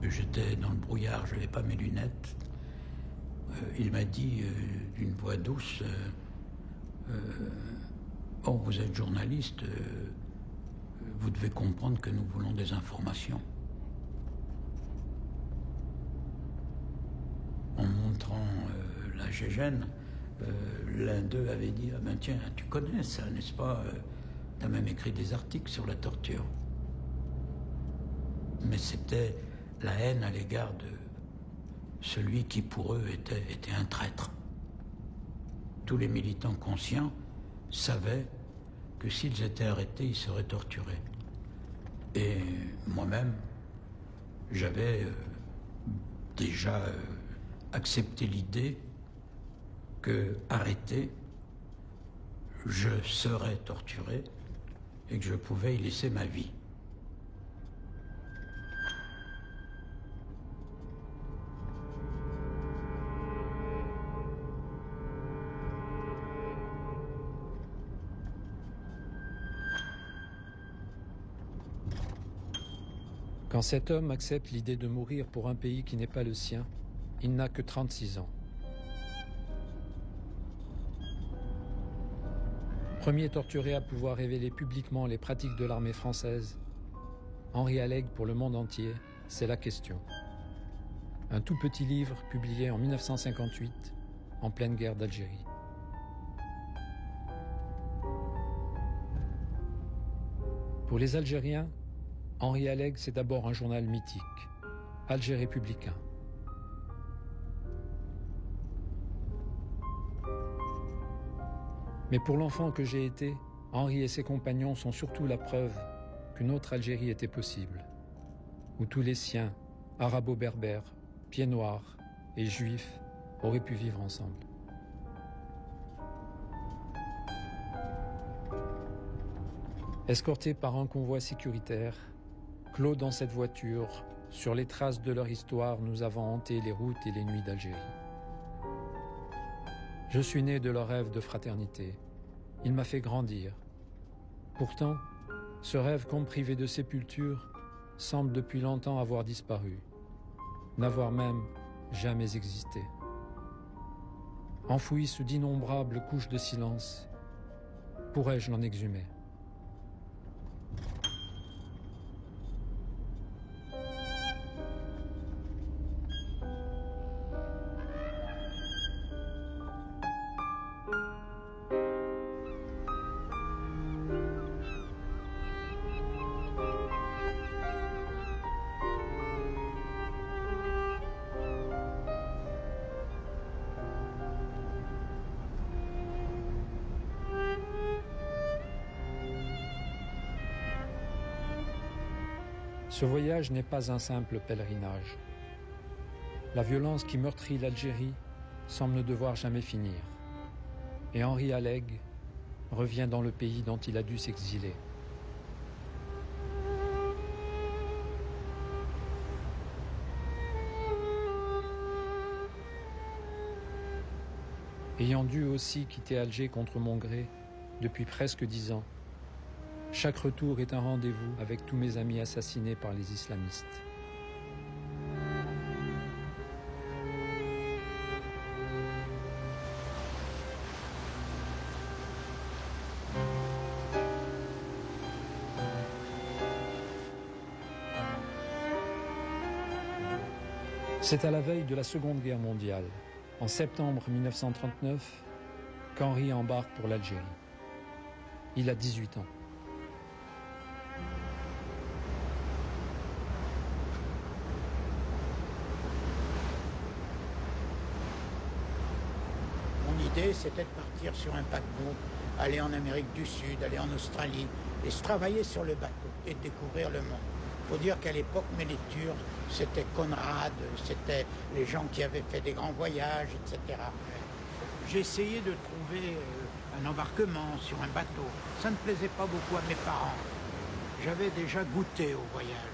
que j'étais dans le brouillard, je n'avais pas mes lunettes. Il m'a dit d'une voix douce, oh, vous êtes journaliste, vous devez comprendre que nous voulons des informations. En montrant la Gégène, l'un d'eux avait dit, ah ben tiens, tu connais ça, n'est-ce pas? Tu as même écrit des articles sur la torture. Mais c'était la haine à l'égard de celui qui pour eux était un traître. Tous les militants conscients savaient que s'ils étaient arrêtés, ils seraient torturés. Et moi-même, j'avais déjà accepté l'idée que, arrêté, je serais torturé et que je pouvais y laisser ma vie. Quand cet homme accepte l'idée de mourir pour un pays qui n'est pas le sien, il n'a que 36 ans. Premier torturé à pouvoir révéler publiquement les pratiques de l'armée française, Henri Alaigue pour le monde entier, c'est la question. Un tout petit livre publié en 1958, en pleine guerre d'Algérie. Pour les Algériens, Henri Alaigue, c'est d'abord un journal mythique, Alger républicain. Mais pour l'enfant que j'ai été, Henri et ses compagnons sont surtout la preuve qu'une autre Algérie était possible, où tous les siens, arabo-berbères, pieds noirs et juifs, auraient pu vivre ensemble. Escortés par un convoi sécuritaire, clos dans cette voiture, sur les traces de leur histoire, nous avons hanté les routes et les nuits d'Algérie. Je suis né de leur rêve de fraternité. Il m'a fait grandir. Pourtant, ce rêve comme privé de sépulture semble depuis longtemps avoir disparu, n'avoir même jamais existé. Enfoui sous d'innombrables couches de silence, pourrais-je l'en exhumer ? Ce voyage n'est pas un simple pèlerinage. La violence qui meurtrit l'Algérie semble ne devoir jamais finir. Et Henri Alaigue revient dans le pays dont il a dû s'exiler. Ayant dû aussi quitter Alger contre mon gré depuis presque 10 ans, chaque retour est un rendez-vous avec tous mes amis assassinés par les islamistes. C'est à la veille de la Seconde Guerre mondiale, en septembre 1939, qu'Henri embarque pour l'Algérie. Il a 18 ans. L'idée, c'était de partir sur un paquebot, aller en Amérique du Sud, aller en Australie, et se travailler sur le bateau et découvrir le monde. Il faut dire qu'à l'époque, mes lectures, c'était Conrad, c'était les gens qui avaient fait des grands voyages, etc. J'ai essayé de trouver un embarquement sur un bateau. Ça ne plaisait pas beaucoup à mes parents. J'avais déjà goûté au voyage.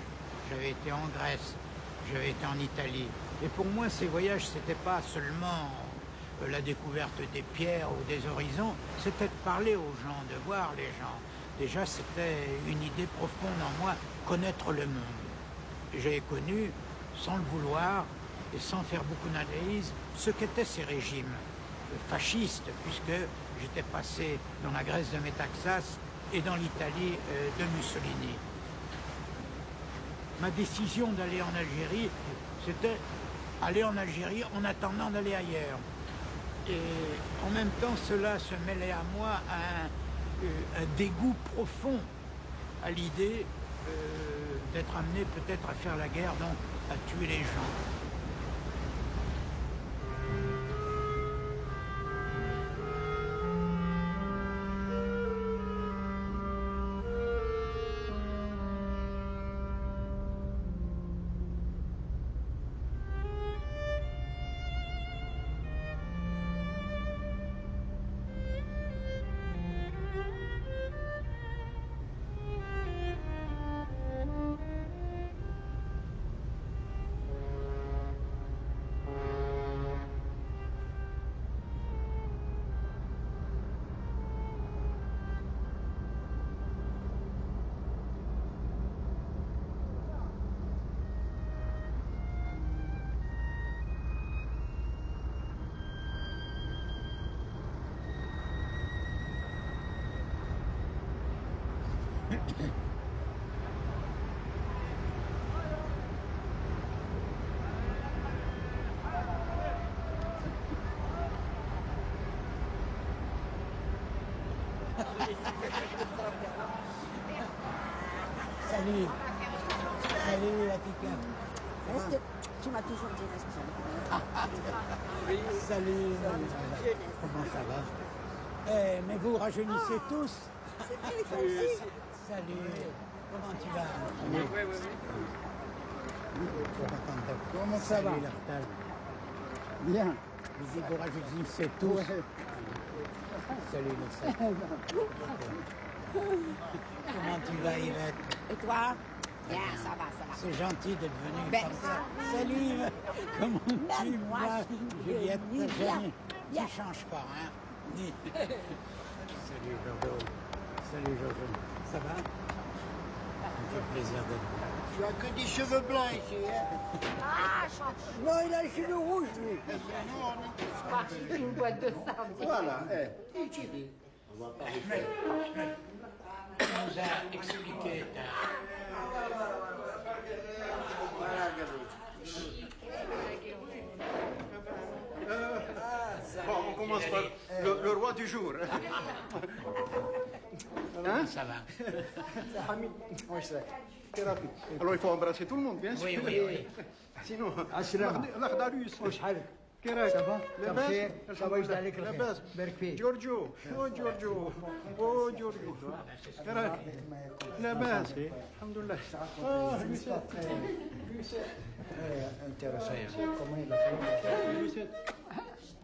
J'avais été en Grèce, j'avais été en Italie. Et pour moi, ces voyages, c'était pas seulement la découverte des pierres ou des horizons, c'était de parler aux gens, de voir les gens. Déjà, c'était une idée profonde en moi, connaître le monde. J'ai connu sans le vouloir et sans faire beaucoup d'analyse, ce qu'étaient ces régimes fascistes, puisque j'étais passé dans la Grèce de Métaxas et dans l'Italie de Mussolini. Ma décision d'aller en Algérie, c'était aller en Algérie en attendant d'aller ailleurs. Et en même temps, cela se mêlait à moi un dégoût profond à l'idée d'être amené peut-être à faire la guerre, donc à tuer les gens. Salut. Salut, Latika. Reste, tu m'as toujours dit reste. Salut. Comment ça va? Mais vous rajeunissez tous. C'est bien, toi aussi. Salut. Comment tu vas? Comment ça va? Salut, Lartal. Bien. Je dis, vous rajeunissez tous. Salut, Marcel. Comment tu vas, Yvette? Et toi? Bien, ça va, ça va. C'est gentil d'être venu Ben, comme ça. ça- Salut, Yves. Comment tu Même moi, vas? je- Juliette, oui, très bien, jolie. bien. Tu changes pas, hein? Ni. Salut, Jojo. Salut, Jojo. Ça va? Ça me fait plaisir d'être là. Tu as que des cheveux blancs ici, hein? Non, il a les cheveux rouges, lui. Une boîte de sable. Voilà, et Thierry. On va pas refaire. Il nous a expliqué. Voilà, regardez. Bon, on commence par le roi du jour. Hein? Ça va. Hamid. Oui, c'est très rapide. Alors il faut embrasser tout le monde, bien sûr. Oui, oui, oui. Sinon, عسلامة. l'Akhdarius. واش حالك؟ كيراك؟ صافا؟ لاباس؟ بخير؟ صافا يجزي عليك الخير. لاباس؟ بارك فيك. جورجيو، او جورجيو، او جورجيو. كيراك؟ لاباس؟ الحمد لله. Lucette.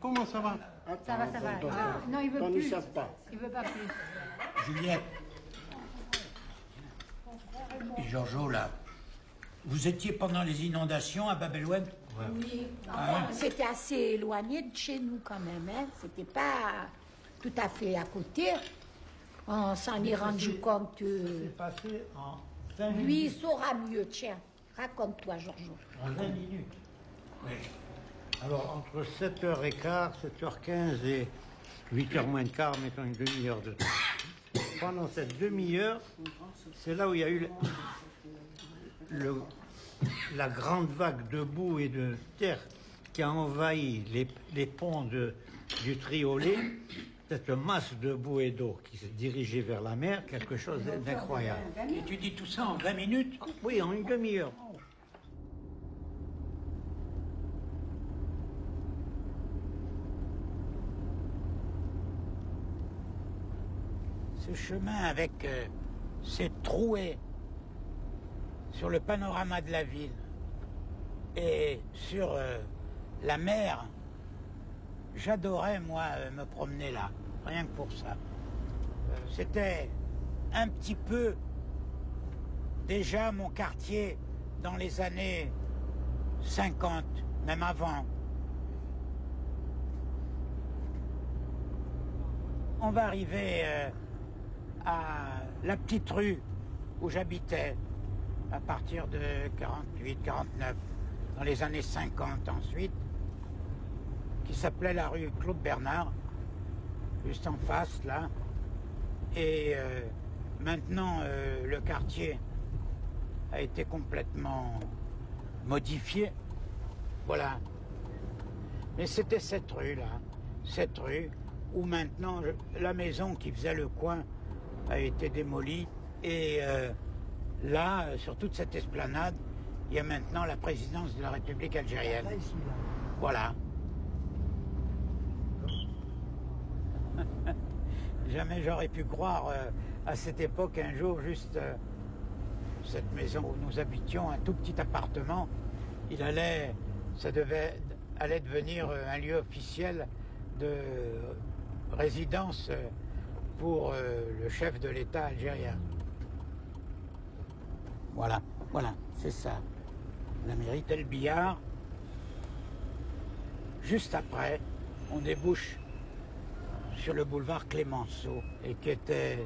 Comment ça va? Ça va, ça va. Non, il veut Ils ne plus. savent pas. Il veut pas plus. Juliette. Et Giorgio, là. Vous étiez pendant les inondations à Bab el-Oued? Oui. Ah, C'était assez éloigné de chez nous quand même. Hein. C'était pas tout à fait à côté. On s'en est rendu compte. C'est passé en 20 minutes. Lui, il saura mieux. Tiens, raconte-toi, Giorgio. En 20 minutes. Oui. Alors, entre 7h15, 7h15 et 8h moins de quart, mettons une demi-heure de temps. Pendant cette demi-heure, c'est là où il y a eu la grande vague de boue et de terre qui a envahi les ponts du Triolet. Cette masse de boue et d'eau qui se dirigeait vers la mer, quelque chose d'incroyable. Et tu dis tout ça en 20 minutes? Oui, en une demi-heure. Ce chemin avec ces trouées sur le panorama de la ville et sur la mer, j'adorais, moi, me promener là, rien que pour ça. C'était un petit peu déjà mon quartier dans les années 50, même avant. On va arriver à la petite rue où j'habitais à partir de 48, 49. dans les années 50 ensuite, qui s'appelait la rue Claude Bernard, juste en face là. Et maintenant, le quartier a été complètement modifié. Voilà. Mais c'était cette rue-là, cette rue où maintenant la maison qui faisait le coin a été démolie. Et là, sur toute cette esplanade, il y a maintenant la présidence de la République algérienne. Voilà. Jamais j'aurais pu croire à cette époque un jour juste cette maison où nous habitions, un tout petit appartement, ça allait devenir un lieu officiel de résidence pour le chef de l'État algérien. Voilà, c'est ça. La mairie Tel Billard. Juste après, on débouche sur le boulevard Clémenceau, et qui était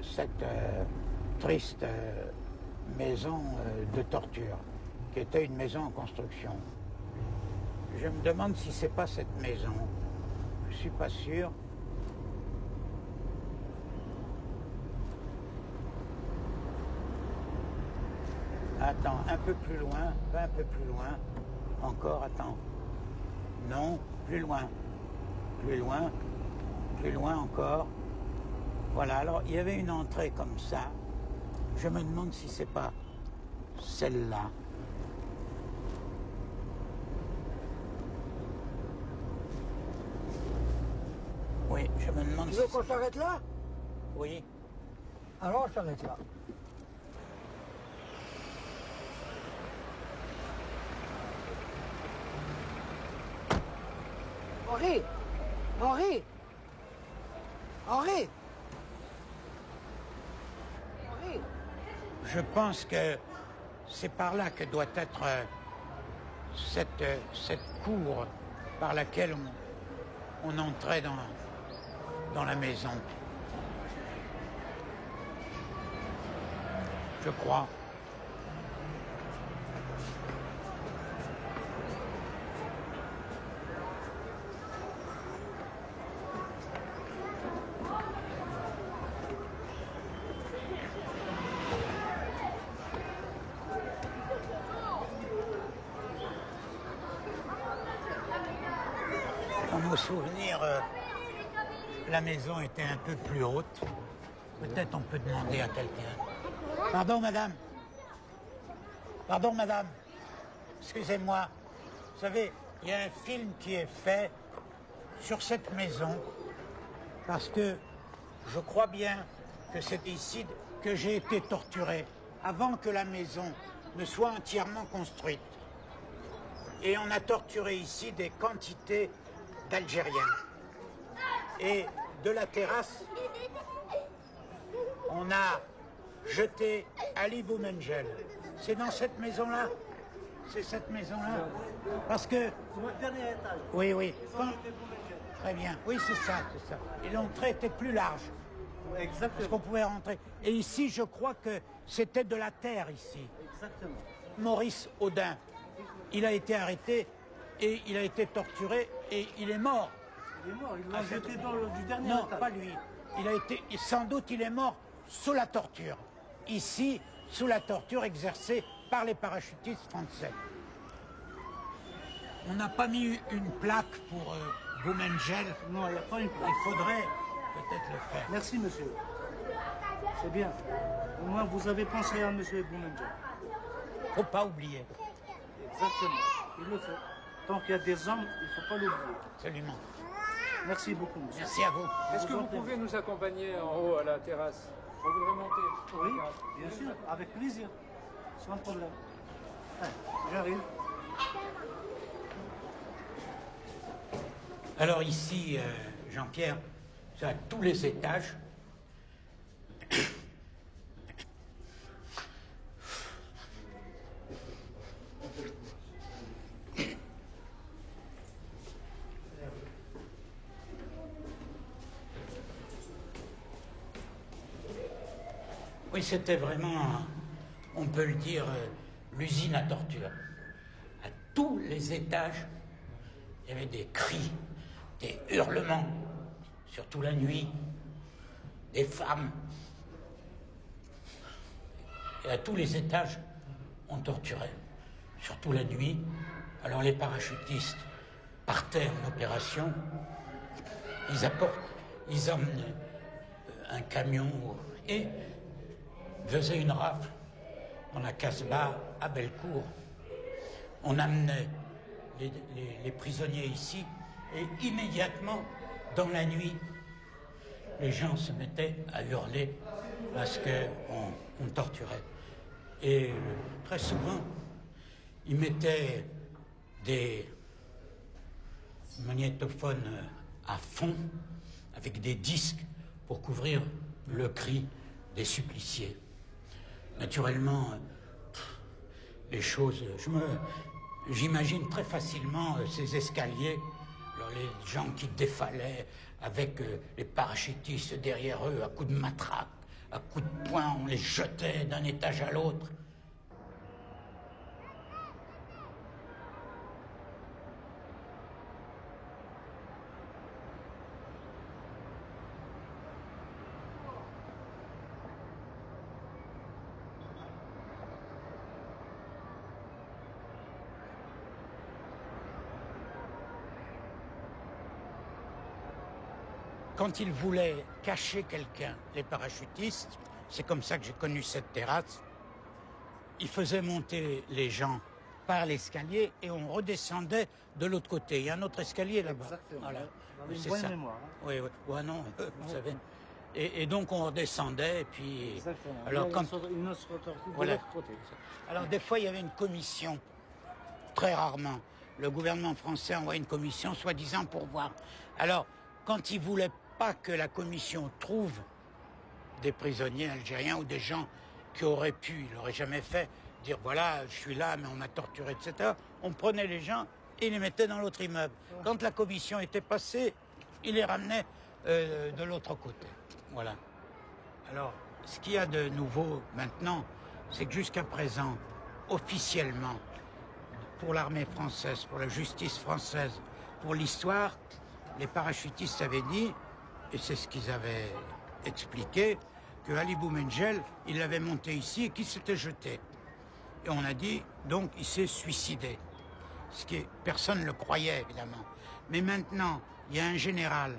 cette triste maison de torture, qui était une maison en construction. Je me demande si c'est pas cette maison. Je suis pas sûr. Attends, un peu plus loin, va un peu plus loin. Encore, attends. Non, plus loin. Plus loin, plus loin encore. Voilà, alors il y avait une entrée comme ça. Je me demande si c'est pas celle-là. Oui, je me demande Tu si veux qu'on s'arrête là? Oui. Alors on s'arrête là. Henri! Henri! Henri! Henri! Je pense que c'est par là que doit être cette cour par laquelle on entrait dans la maison. Je crois. Dans nos souvenirs, la maison était un peu plus haute. Peut-être on peut demander à quelqu'un. Pardon, madame. Pardon, madame. Excusez-moi. Vous savez, il y a un film qui est fait sur cette maison parce que je crois bien que c'est ici que j'ai été torturé avant que la maison ne soit entièrement construite. Et on a torturé ici des quantités d'Algériens. Et de la terrasse, on a jeté Ali Boumengel. C'est dans cette maison-là. C'est cette maison-là. Parce que... C'est votre dernier étage. Oui, oui. Très bien. Oui, c'est ça, c'est ça. Et l'entrée était plus large. Exactement. Parce qu'on pouvait rentrer. Et ici, je crois que c'était de la terre, ici. Exactement. Maurice Audin. Il a été arrêté et il a été torturé et il est mort. Il est mort, ils l'ont jeté dans du dernier Non, étage. pas lui. Sans doute il est mort sous la torture. Ici, sous la torture exercée par les parachutistes français. On n'a pas mis une plaque pour Boumengel. Non, il n'y a pas une plaque. Il faudrait peut-être le faire. Merci, monsieur. C'est bien. Au moins, vous avez pensé à monsieur Boumengel. Faut pas oublier. Exactement. Il le fait. Tant qu'il y a des hommes, il ne faut pas l'oublier. Absolument. Merci beaucoup, monsieur. Merci à vous. Est-ce que vous pouvez nous accompagner en haut à la terrasse? On voudrait monter. Oui, bien sûr, avec plaisir. Sans problème. Allez, j'arrive. Alors ici, Jean-Pierre, c'est à tous les étages. Oui, c'était vraiment, on peut le dire, l'usine à torture. À tous les étages, il y avait des cris, des hurlements, surtout la nuit, des femmes. Et à tous les étages, on torturait, surtout la nuit. Alors les parachutistes partaient en opération, ils emmenaient un camion et faisaient une rafle dans la Casbah à Bellecour. On amenait les prisonniers ici et immédiatement, dans la nuit, les gens se mettaient à hurler parce qu'on torturait. Et très souvent, ils mettaient des magnétophones à fond avec des disques pour couvrir le cri des suppliciés. Naturellement, les choses... J'imagine très facilement ces escaliers, alors les gens qui défalaient avec les parachutistes derrière eux à coups de matraque, à coups de poing, on les jetait d'un étage à l'autre. Quand ils voulaient cacher quelqu'un, les parachutistes, c'est comme ça que j'ai connu cette terrasse, ils faisaient monter les gens par l'escalier et on redescendait de l'autre côté. Il y a un autre escalier là-bas. Exactement. Voilà. Dans une C'est bonne ça. mémoire. Hein. Oui, oui. Ouais, non, vous savez. Et donc on redescendait et puis... Exactement. Alors, Il y a quand... une autre sortie de Voilà. l'autre côté. Alors des fois il y avait une commission, très rarement. Le gouvernement français envoie une commission, soi-disant pour voir. Alors, quand ils voulaient pas que la commission trouve des prisonniers algériens ou des gens qui auraient pu, ils l'auraient jamais fait, dire voilà, je suis là, mais on m'a torturé, etc. On prenait les gens et les mettait dans l'autre immeuble. Quand la commission était passée, ils les ramenaient de l'autre côté. Voilà. Alors, ce qu'il y a de nouveau maintenant, c'est que jusqu'à présent, officiellement, pour l'armée française, pour la justice française, pour l'histoire, les parachutistes avaient dit, et c'est ce qu'ils avaient expliqué, que Ali Boumengel, il l'avait monté ici et qu'il s'était jeté. Et on a dit, donc, il s'est suicidé. Ce qui est, personne ne le croyait, évidemment. Mais maintenant, il y a un général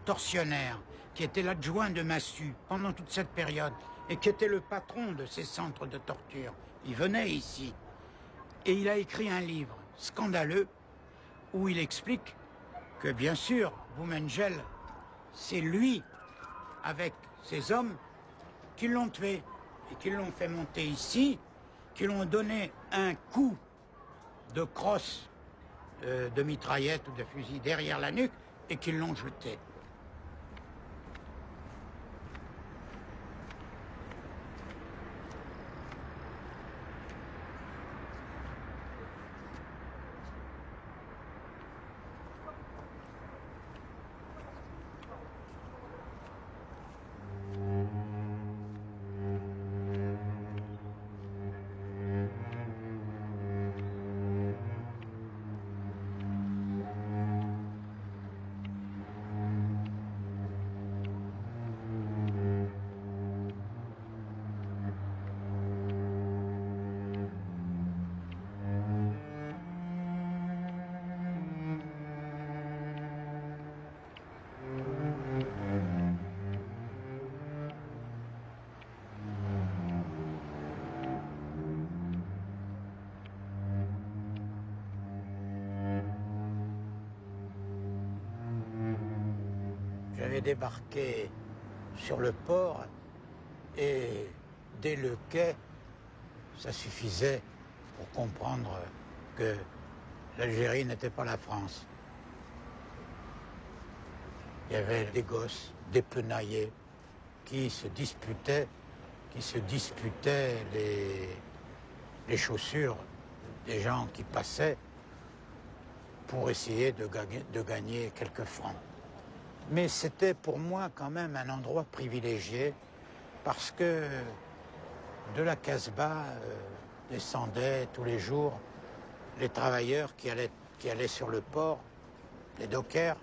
tortionnaire qui était l'adjoint de Massu pendant toute cette période et qui était le patron de ces centres de torture. Il venait ici. Et il a écrit un livre scandaleux où il explique que, bien sûr, Boumengel, c'est lui, avec ses hommes, qui l'ont tué et qui l'ont fait monter ici, qui l'ont donné un coup de crosse, de mitraillette ou de fusil derrière la nuque et qui l'ont jeté. J'avais débarqué sur le port et dès le quai, ça suffisait pour comprendre que l'Algérie n'était pas la France. Il y avait des gosses, des penaillés qui se disputaient les chaussures des gens qui passaient pour essayer de gagner quelques francs. Mais c'était pour moi quand même un endroit privilégié parce que de la Casbah, descendaient tous les jours les travailleurs qui allaient sur le port, les dockers.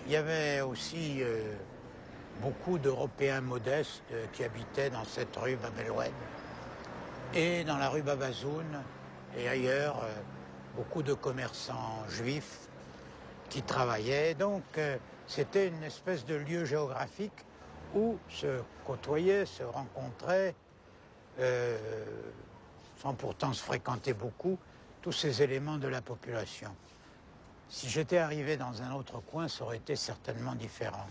Il y avait aussi beaucoup d'Européens modestes qui habitaient dans cette rue Bab el-Oued et dans la rue Babazoun et ailleurs, beaucoup de commerçants juifs qui travaillaient. Donc c'était une espèce de lieu géographique où se côtoyaient, se rencontraient, sans pourtant se fréquenter beaucoup, tous ces éléments de la population. Si j'étais arrivé dans un autre coin, ça aurait été certainement différent.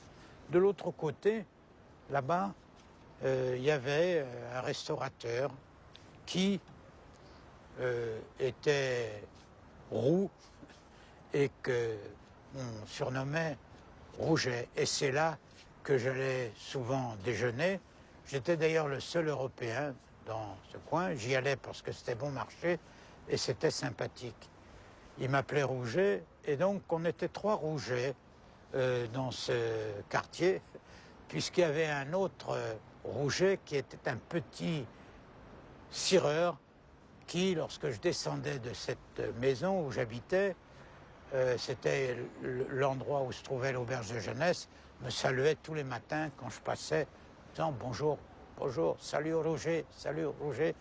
De l'autre côté, là-bas, il y avait un restaurateur qui était roux et qu'on surnommait Rouget. Et c'est là que j'allais souvent déjeuner. J'étais d'ailleurs le seul Européen dans ce coin. J'y allais parce que c'était bon marché et c'était sympathique. Il m'appelait Rouget et donc on était 3 Rougets dans ce quartier, puisqu'il y avait un autre Rouget qui était un petit cireur qui, lorsque je descendais de cette maison où j'habitais, c'était l'endroit où se trouvait l'auberge de jeunesse, me saluait tous les matins quand je passais, disant bonjour, bonjour, salut Rouget, salut Rouget.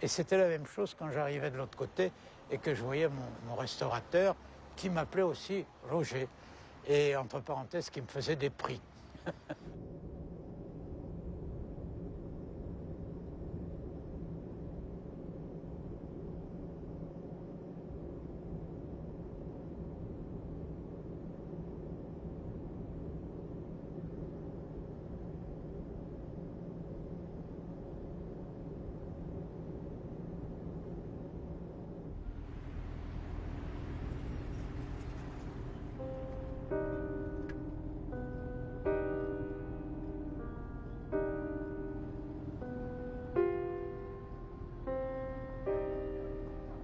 Et c'était la même chose quand j'arrivais de l'autre côté et que je voyais mon restaurateur qui m'appelait aussi Rouget. Et entre parenthèses, qui me faisait des prix.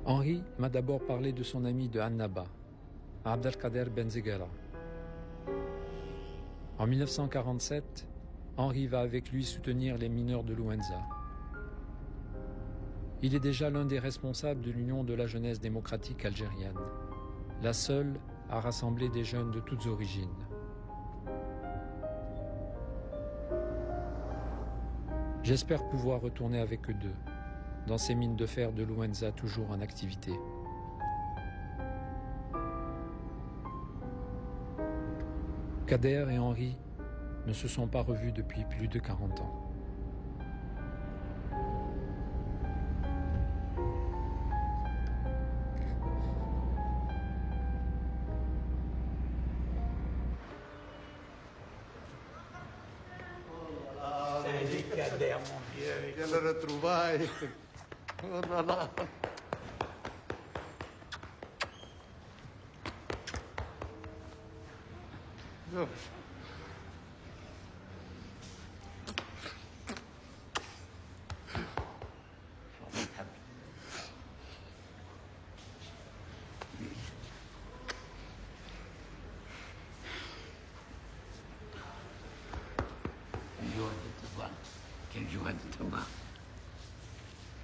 Henri m'a d'abord parlé de son ami de Annaba, Abdelkader Benzegara. En 1947, Henri va avec lui soutenir les mineurs de Louenza. Il est déjà l'un des responsables de l'Union de la jeunesse démocratique algérienne, la seule à rassembler des jeunes de toutes origines. J'espère pouvoir retourner avec eux deux, dans ces mines de fer de Louenza toujours en activité. Kader et Henri ne se sont pas revus depuis plus de 40 ans. Salut Kader, mon vieux. Quelle retrouvaille. Oh là là. Oh. Quelle joie de te voir.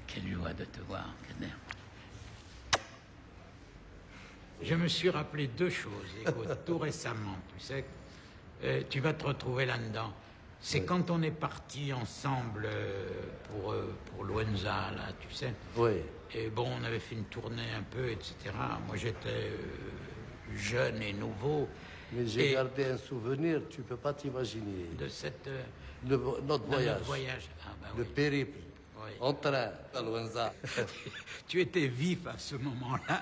Quelle joie de te voir, Kader. Je me suis rappelé 2 choses, écoute, tout récemment, tu sais. Tu vas te retrouver là-dedans. C'est oui. Quand on est partis ensemble pour Louenza, là, tu sais. Oui. Et bon, on avait fait une tournée un peu, etc. Moi, j'étais jeune et nouveau. Mais j'ai gardé un souvenir, tu ne peux pas t'imaginer. De cette... notre voyage. Notre voyage. Ah, bah, le oui. périple. Oui. En train, à Louenza. Tu étais vif à ce moment-là.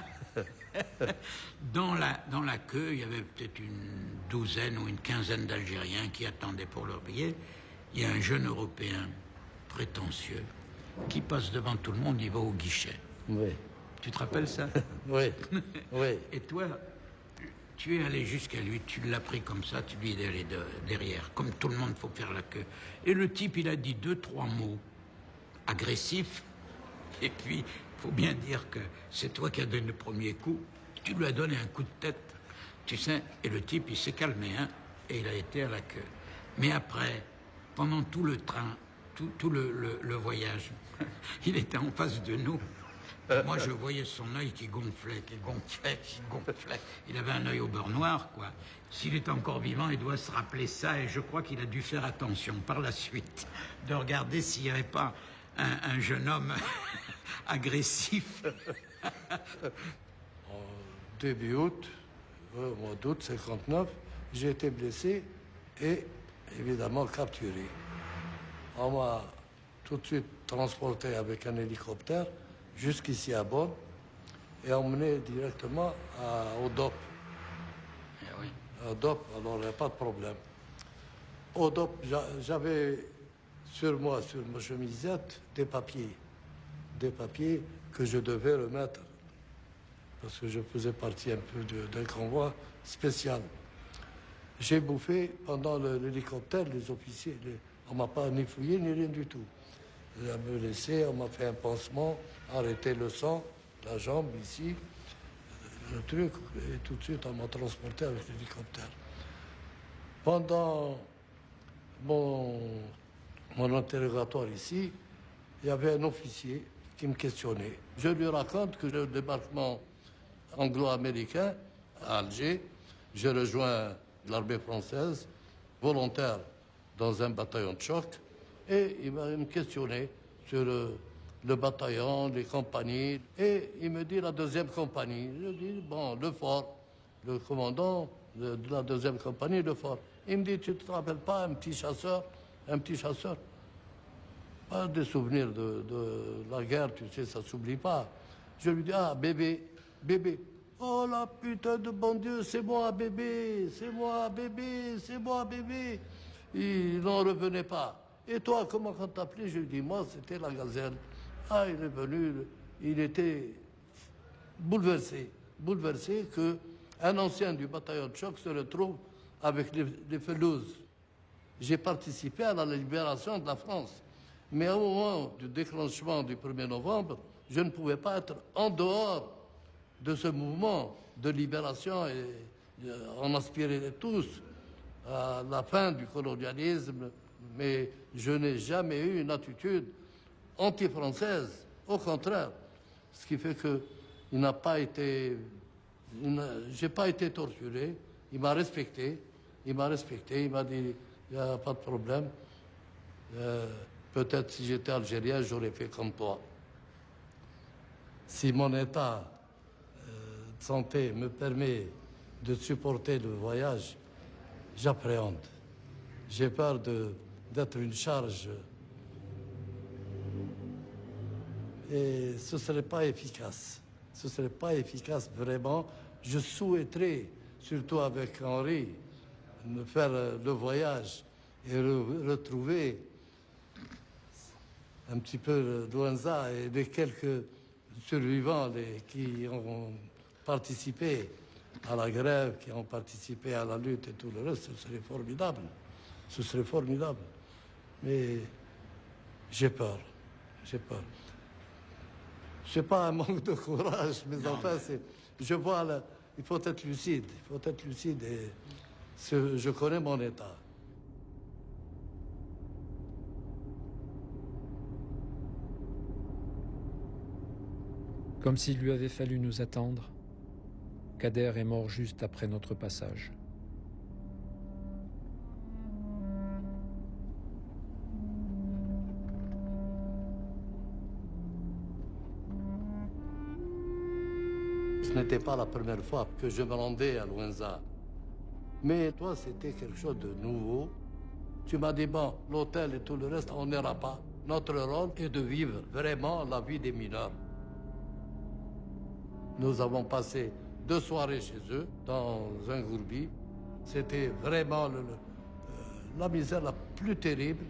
Dans la queue, il y avait peut-être une 12aine ou une 15aine d'Algériens qui attendaient pour leur billet. Il y a un jeune Européen prétentieux qui passe devant tout le monde, il va au guichet. Oui. Tu te rappelles ça? Oui. Oui. Et toi, tu es allé jusqu'à lui, tu l'as pris comme ça, tu lui es allé derrière. Comme tout le monde, il faut faire la queue. Et le type, il a dit 2-3 mots agressifs. Et puis, il faut bien dire que c'est toi qui as donné le premier coup. Tu lui as donné un coup de tête, tu sais. Et le type, il s'est calmé, hein, et il a été à la queue. Mais après, pendant tout le train, tout le voyage. Il était en face de nous. Moi, je voyais son œil qui gonflait, qui gonflait, qui gonflait. Il avait un œil au beurre noir, quoi. S'il est encore vivant, il doit se rappeler ça, et je crois qu'il a dû faire attention par la suite de regarder s'il n'y avait pas un jeune homme agressif. En début août, au mois d'août 59, j'ai été blessé et évidemment capturé. On m'a tout de suite transporté avec un hélicoptère jusqu'ici à Bonn et emmené directement au DOP. Eh oui. Au DOP, alors il n'y a pas de problème. Au DOP, j'avais sur moi, sur ma chemisette, des papiers que je devais remettre parce que je faisais partie un peu d'un convoi spécial. J'ai bouffé pendant l'hélicoptère, les officiers, on ne m'a pas ni fouillé ni rien du tout. On m'a laissé, on m'a fait un pansement, arrêté le sang, la jambe ici, le truc, et tout de suite on m'a transporté avec l'hélicoptère. Pendant mon interrogatoire ici, il y avait un officier qui me questionnait. Je lui raconte que le débarquement anglo-américain à Alger, j'ai rejoint l'armée française, volontaire dans un bataillon de choc, et il me questionnait sur le bataillon, les compagnies, et il me dit la deuxième compagnie. Je dis, bon, le fort, le commandant de la deuxième compagnie, le fort. Il me dit, tu ne te rappelles pas, un petit chasseur? Pas des souvenirs de la guerre, tu sais, ça ne s'oublie pas. Je lui dis, ah, bébé. Oh la putain de bon Dieu, c'est moi, bébé. Il n'en revenait pas. Et toi, comment on t'appelait? Je lui dis, moi, c'était la Gazelle. Ah, il est venu, il était bouleversé qu'un ancien du bataillon de choc se retrouve avec les Felouzes. J'ai participé à la libération de la France. Mais au moment du déclenchement du 1er novembre, je ne pouvais pas être en dehors de ce mouvement de libération. Et on aspirait tous à la fin du colonialisme, mais je n'ai jamais eu une attitude anti-française. Au contraire, ce qui fait que j'ai pas été torturé. Il m'a respecté. Il m'a dit, il n'y a pas de problème. Peut-être si j'étais algérien, j'aurais fait comme toi. Si mon état de santé me permet de supporter le voyage, j'appréhende. J'ai peur d'être une charge. Et ce ne serait pas efficace. Ce ne serait pas efficace vraiment. Je souhaiterais, surtout avec Henri, de faire le voyage et retrouver un petit peu Louenza et les quelques survivants qui ont participé à la grève, qui ont participé à la lutte et tout le reste. Ce serait formidable. Mais j'ai peur. C'est pas un manque de courage, mais enfin, je vois, il faut être lucide. Et je connais mon état. Comme s'il lui avait fallu nous attendre, Kader est mort juste après notre passage. Ce n'était pas la première fois que je me rendais à Louenza. Mais toi, c'était quelque chose de nouveau. Tu m'as dit, bon, l'hôtel et tout le reste, on n'ira pas. Notre rôle est de vivre vraiment la vie des mineurs. Nous avons passé 2 soirées chez eux, dans un gourbi. C'était vraiment la misère la plus terrible.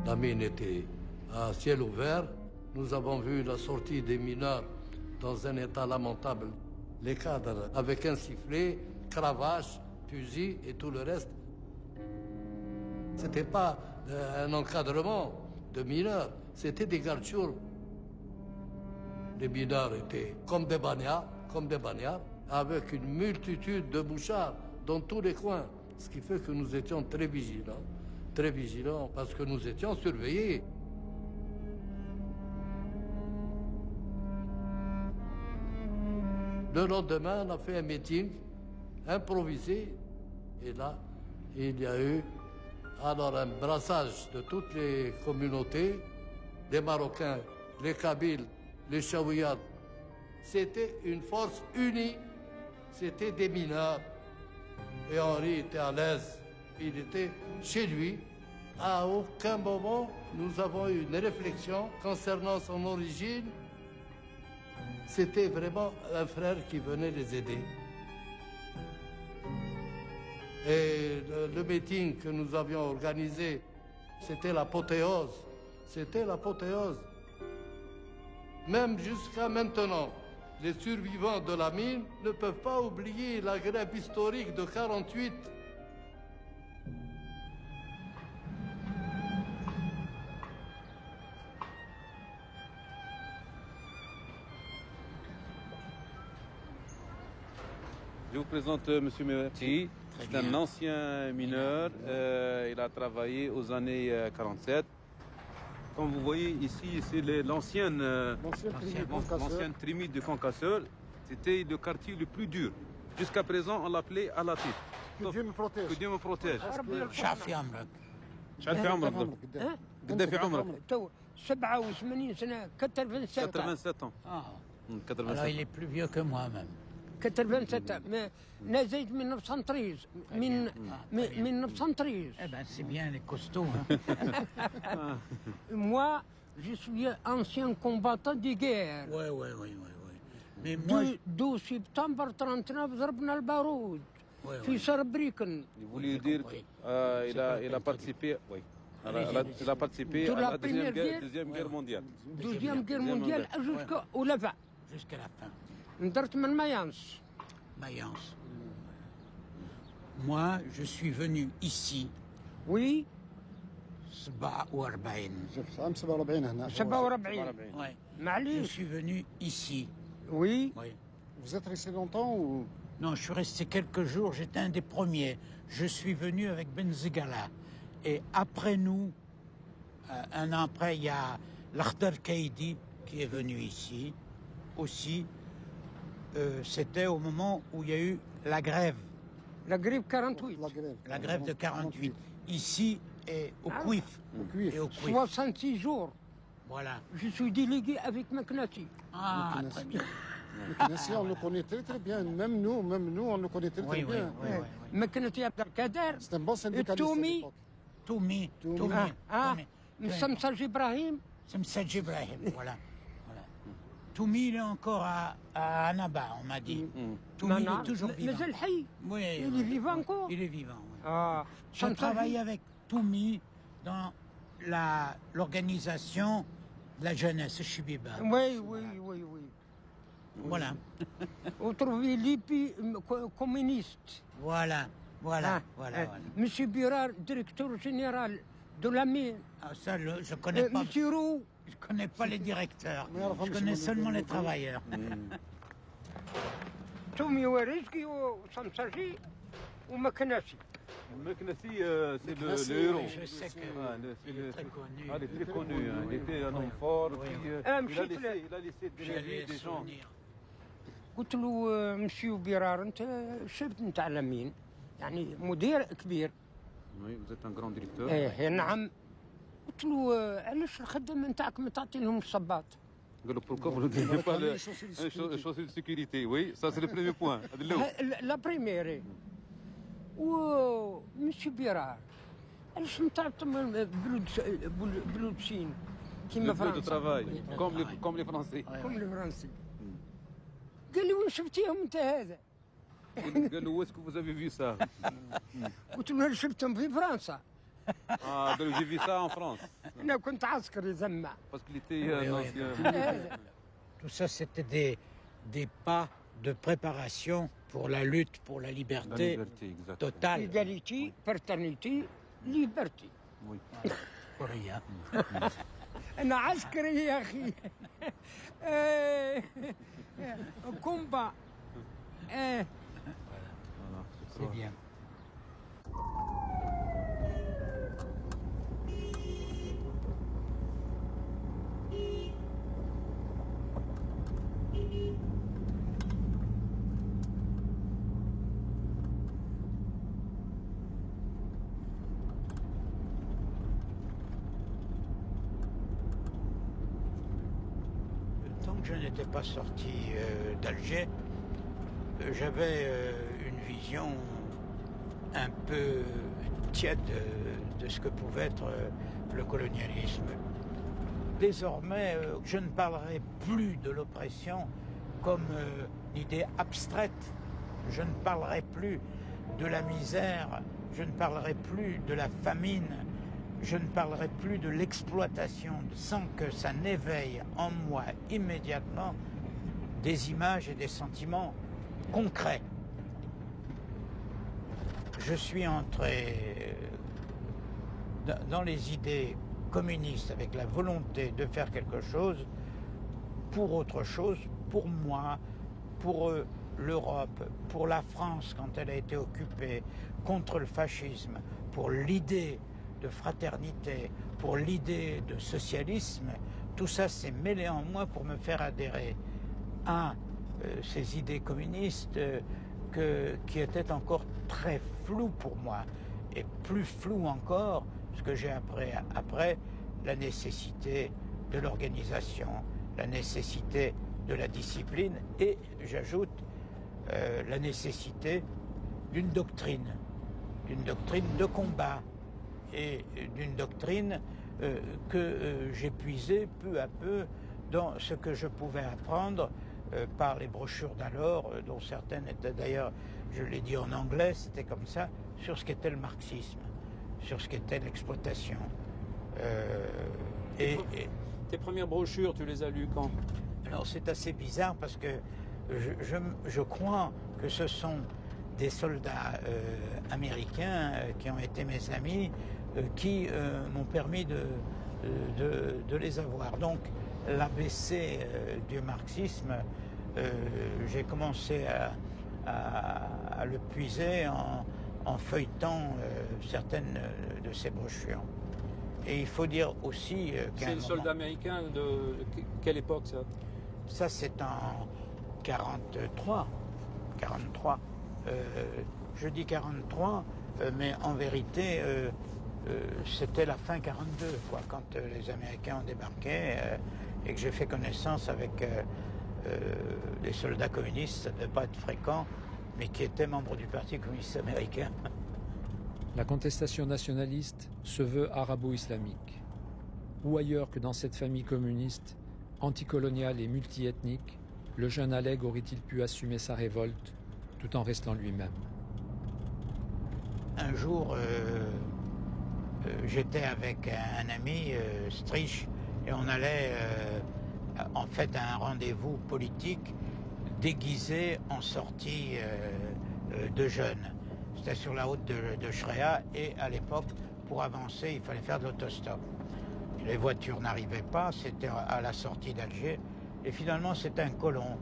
La mine était à ciel ouvert. Nous avons vu la sortie des mineurs dans un état lamentable. Les cadres avec un sifflet, cravache, fusil et tout le reste. C'était pas un encadrement de mineurs, c'était des gardes-choules. Les mineurs étaient comme des bagnards, avec une multitude de mouchards dans tous les coins. Ce qui fait que nous étions très vigilants parce que nous étions surveillés. Le lendemain, on a fait un meeting improvisé et là, il y a eu alors un brassage de toutes les communautés, les Marocains, les Kabyles, les Chaouiades. C'était une force unie, c'était des mineurs. Et Henri était à l'aise, il était chez lui. À aucun moment, nous avons eu une réflexion concernant son origine. C'était vraiment un frère qui venait les aider. Et le meeting que nous avions organisé, c'était l'apothéose. C'était l'apothéose. Même jusqu'à maintenant, les survivants de la mine ne peuvent pas oublier la grève historique de 48. Je vous présente M. Mehdi. C'est un ancien mineur. Il a travaillé aux années 47. Comme vous voyez ici, c'est l'ancienne trimide de Concasseur. C'était le quartier le plus dur. Jusqu'à présent, on l'appelait Alatif. Que Dieu me protège. Que Dieu me protège. شعب في عمرك شحال في عمرك؟ قد في عمرك؟ تو 87 سنه 87 87 ans. Alors il est plus vieux que moi même. 87 انا زيد من 93 من 93. Eh ben c'est bien les costauds. Hein. Moi, je suis ancien combattant de guerre. Ouais. Mais moi, 12 سبتمبر 39 ضربنا البارود في سربريكن. Il voulait dire il a participé, oui. Il a participé à la deuxième guerre mondiale. Deuxième guerre mondiale jusqu'au Lava. Jusqu'à la fin. ندرت من مايانس. Mayence. Moi, je suis venu ici. Oui. 47. 47 هنا. 47. Ouais. Je معليش. suis venu ici. Oui. Oui. Vous êtes resté longtemps ou Non, je suis resté quelques jours, j'étais un des premiers. Je suis venu avec Benzigala. Et après nous, un an après, il y a l'Akhdar Kaidi qui est venu ici aussi. C'était au moment où il y a eu la grève. La grève 48. La grève de 48. Ici et au Kouif. Et au Kouif. 66 jours. Voilà. Je suis délégué avec Maknati. Ah, très bien. Ici, on nous connaît très bien. Même nous, on nous connaît très Oui, bien. oui. Maknati Abdelkader. C'est un bon syndicaliste. Toumi. Toumi. Samsa Ibrahim. Samsa Ibrahim, voilà. Toumi, il est encore à Annaba, on m'a dit. Toumi, il est toujours vivant. Mais الحي. Oui, Il est vivant encore. Il est vivant, oui. Ah, Je travaille avec Toumi dans l'organisation de la jeunesse Chibiba. Oui. Voilà. Vous trouvez l'IPI communiste. Voilà. Monsieur Birard, directeur général de la mine. Ah, ça, je connais pas. Monsieur Roux. Je connais pas les directeurs. Je connais seulement les travailleurs. تومي ورزقي وسمسجي ومكنسي. Meknassi, c'est le héros. Je sais qu'il est très connu. Il est très connu. Il était un homme fort. Il a laissé des gens. قلت له مسيو بيرار انت شفت نتاع لمين يعني مدير كبير. Oui, vous êtes un grand directeur. ايه نعم. قلت له علاش الخدمه نتاعك ما تعطي لهم الصباط. قال له pourquoi vous ne donnez pas les chaussures de sécurité? Oui, ça c'est le premier point. لا بريميري. و مسيو بيرار علاش ما تعطيهم بلودشين كيما فرنسا. de travail, comme les Français. كم الفرنسي. قال لي وين شفتيهم انت هذا؟ قال له où est-ce que vous avez vu ça? قلت له شفتهم في فرنسا. Ah, donc j'ai vu ça en France. انا كنت عسكري زمع. Parce qu'il était un ancien. Tout ça, c'était des pas de préparation pour la lutte pour la liberté, totale. Égalité, fraternité, liberté. Oui. Rien. أنا عسكري يا أخي. كومبا ايه C'est bien. Tant que je n'étais pas sorti d'Alger, j'avais une vision un peu tiède de ce que pouvait être le colonialisme. Désormais, je ne parlerai plus de l'oppression comme idée abstraite. Je ne parlerai plus de la misère, je ne parlerai plus de la famine, je ne parlerai plus de l'exploitation sans que ça n'éveille en moi immédiatement des images et des sentiments concrets. Je suis entré dans les idées communistes avec la volonté de faire quelque chose pour autre chose, pour moi, pour l'Europe, pour la France quand elle a été occupée, contre le fascisme, pour l'idée de fraternité, pour l'idée de socialisme. Tout ça s'est mêlé en moi pour me faire adhérer à ces idées communistes qui étaient encore très floues pour moi, et plus floues encore, ce que j'ai appris après, la nécessité de l'organisation, la nécessité de la discipline, et j'ajoute la nécessité d'une doctrine de combat, et d'une doctrine que j'ai puisée peu à peu dans ce que je pouvais apprendre par les brochures d'alors, dont certaines étaient d'ailleurs, je l'ai dit en anglais, c'était comme ça, sur ce qu'était le marxisme, sur ce qu'était l'exploitation. Tes premières brochures, tu les as lues quand? Alors c'est assez bizarre parce que je crois que ce sont des soldats américains qui ont été mes amis qui m'ont permis de les avoir. Donc l'ABC du marxisme, j'ai commencé à le puiser en feuilletant certaines de ces brochures. Et il faut dire aussi c'est le soldat américain de quelle époque ça? Ça c'est en 43. Je dis 43, mais en vérité c'était la fin 42, quoi, quand les Américains ont débarqué et que j'ai fait connaissance avec des soldats communistes. Ça ne devait pas être fréquent, mais qui étaient membres du Parti communiste américain. La contestation nationaliste se veut arabo-islamique. Où ailleurs que dans cette famille communiste, anticoloniale et multiethnique, le jeune Aleg aurait-il pu assumer sa révolte tout en restant lui-même? Un jour, j'étais avec un ami, Strich, et on allait en fait à un rendez-vous politique déguisé en sortie de jeunes. C'était sur la route de Shreya, et à l'époque, pour avancer, il fallait faire de l'autostop. Les voitures n'arrivaient pas, c'était à la sortie d'Alger, et finalement c'était un colon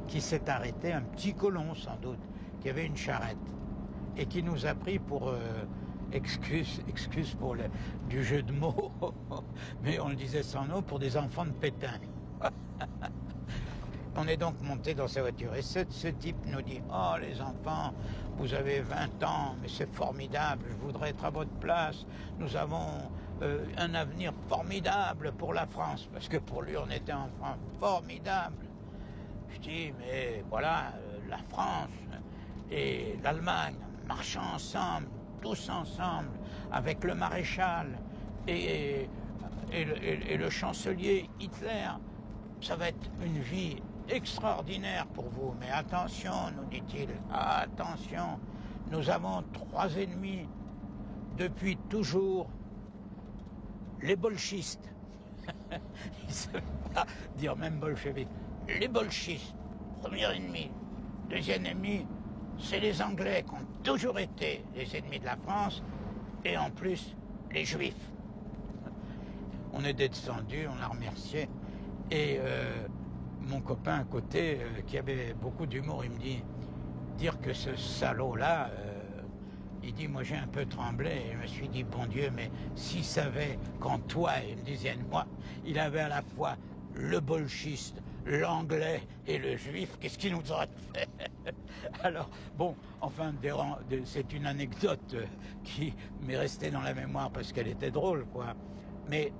qui s'est arrêté, un petit colon sans doute, qui avait une charrette, et qui nous a pris pour, excuse pour du jeu de mots, mais on le disait sans nous, pour des enfants de Pétain. On est donc monté dans sa voiture, et ce type nous dit « Oh les enfants, vous avez 20 ans, mais c'est formidable, je voudrais être à votre place, nous avons un avenir formidable pour la France », parce que pour lui on était un France formidable. Je dis « Mais voilà, la France et l'Allemagne marchant ensemble, tous ensemble, avec le maréchal et le chancelier Hitler, ça va être une vie extraordinaire pour vous. Mais attention, nous dit-il, attention, nous avons 3 ennemis depuis toujours, les bolchistes. Il ne savait pas dire même bolcheviques. Les bolchistes, premier ennemi. Deuxième ennemi, c'est les Anglais qui ont toujours été les ennemis de la France, et en plus, les Juifs. On est descendu, on l'a remercié, et mon copain à côté, qui avait beaucoup d'humour, il me dit dire que ce salaud-là, il dit, moi j'ai un peu tremblé, et je me suis dit, bon Dieu, mais s'il savait qu'en toi, et il me disait, moi, il avait à la fois le bolchiste, l'anglais et le juif, qu'est-ce qu'il nous aurait fait? Alors, bon, enfin, c'est une anecdote qui m'est restée dans la mémoire parce qu'elle était drôle, quoi. Mais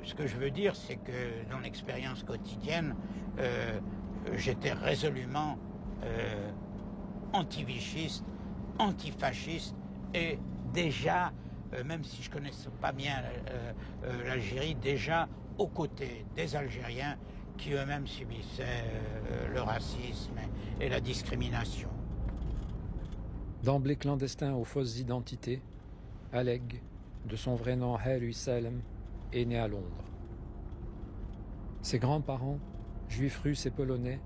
ce que je veux dire, c'est que dans l'expérience quotidienne, j'étais résolument anti-vichiste, antifasciste, et déjà, même si je ne connaissais pas bien l'Algérie, déjà aux côtés des Algériens qui eux-mêmes subissaient le racisme et la discrimination. D'emblée clandestin aux fausses identités, Aleg, de son vrai nom Harry Salem, est né à Londres. Ses grands-parents, juifs russes et polonais,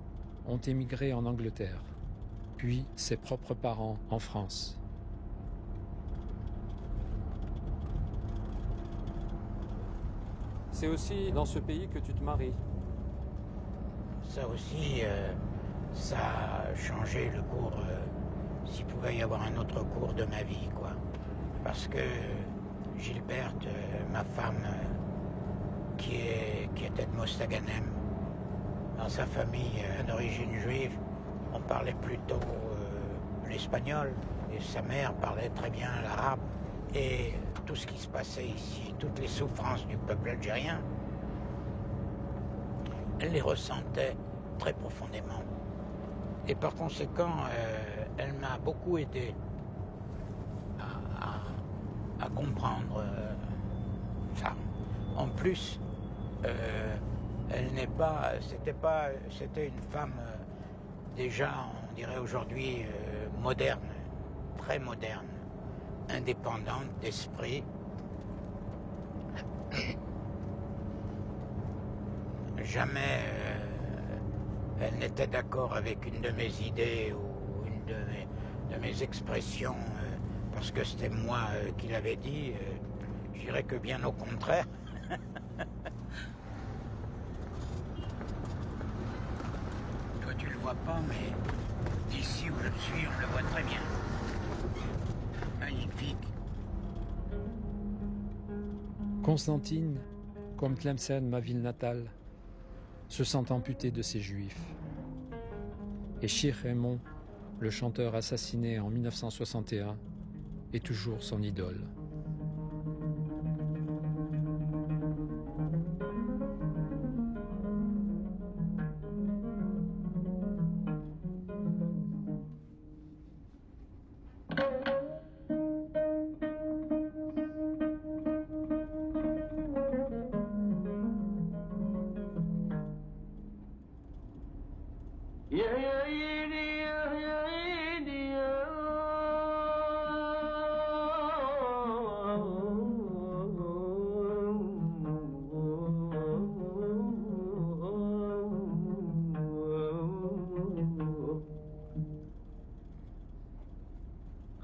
ont émigré en Angleterre, puis ses propres parents en France. C'est aussi dans ce pays que tu te maries. Ça aussi, ça a changé le cours, s'il pouvait y avoir un autre cours de ma vie, quoi. Parce que Gilberte, ma femme, qui était de Mostaganem, dans sa famille d'origine juive, on parlait plutôt l'espagnol, et sa mère parlait très bien l'arabe. Et tout ce qui se passait ici, toutes les souffrances du peuple algérien, elle les ressentait très profondément. Et par conséquent, elle m'a beaucoup aidé à comprendre ça. En plus, elle n'est pas, c'était une femme déjà, on dirait aujourd'hui, moderne, très moderne, indépendante d'esprit. Jamais elle n'était d'accord avec une de mes idées ou une de mes expressions parce que c'était moi qui l'avais dit. Je dirais que bien au contraire. Toi tu le vois pas, mais d'ici où je suis, on le voit très bien. Magnifique. Constantine, comme Tlemcen, ma ville natale, se sent amputé de ses juifs. Et Shir Raymond, le chanteur assassiné en 1961, est toujours son idole.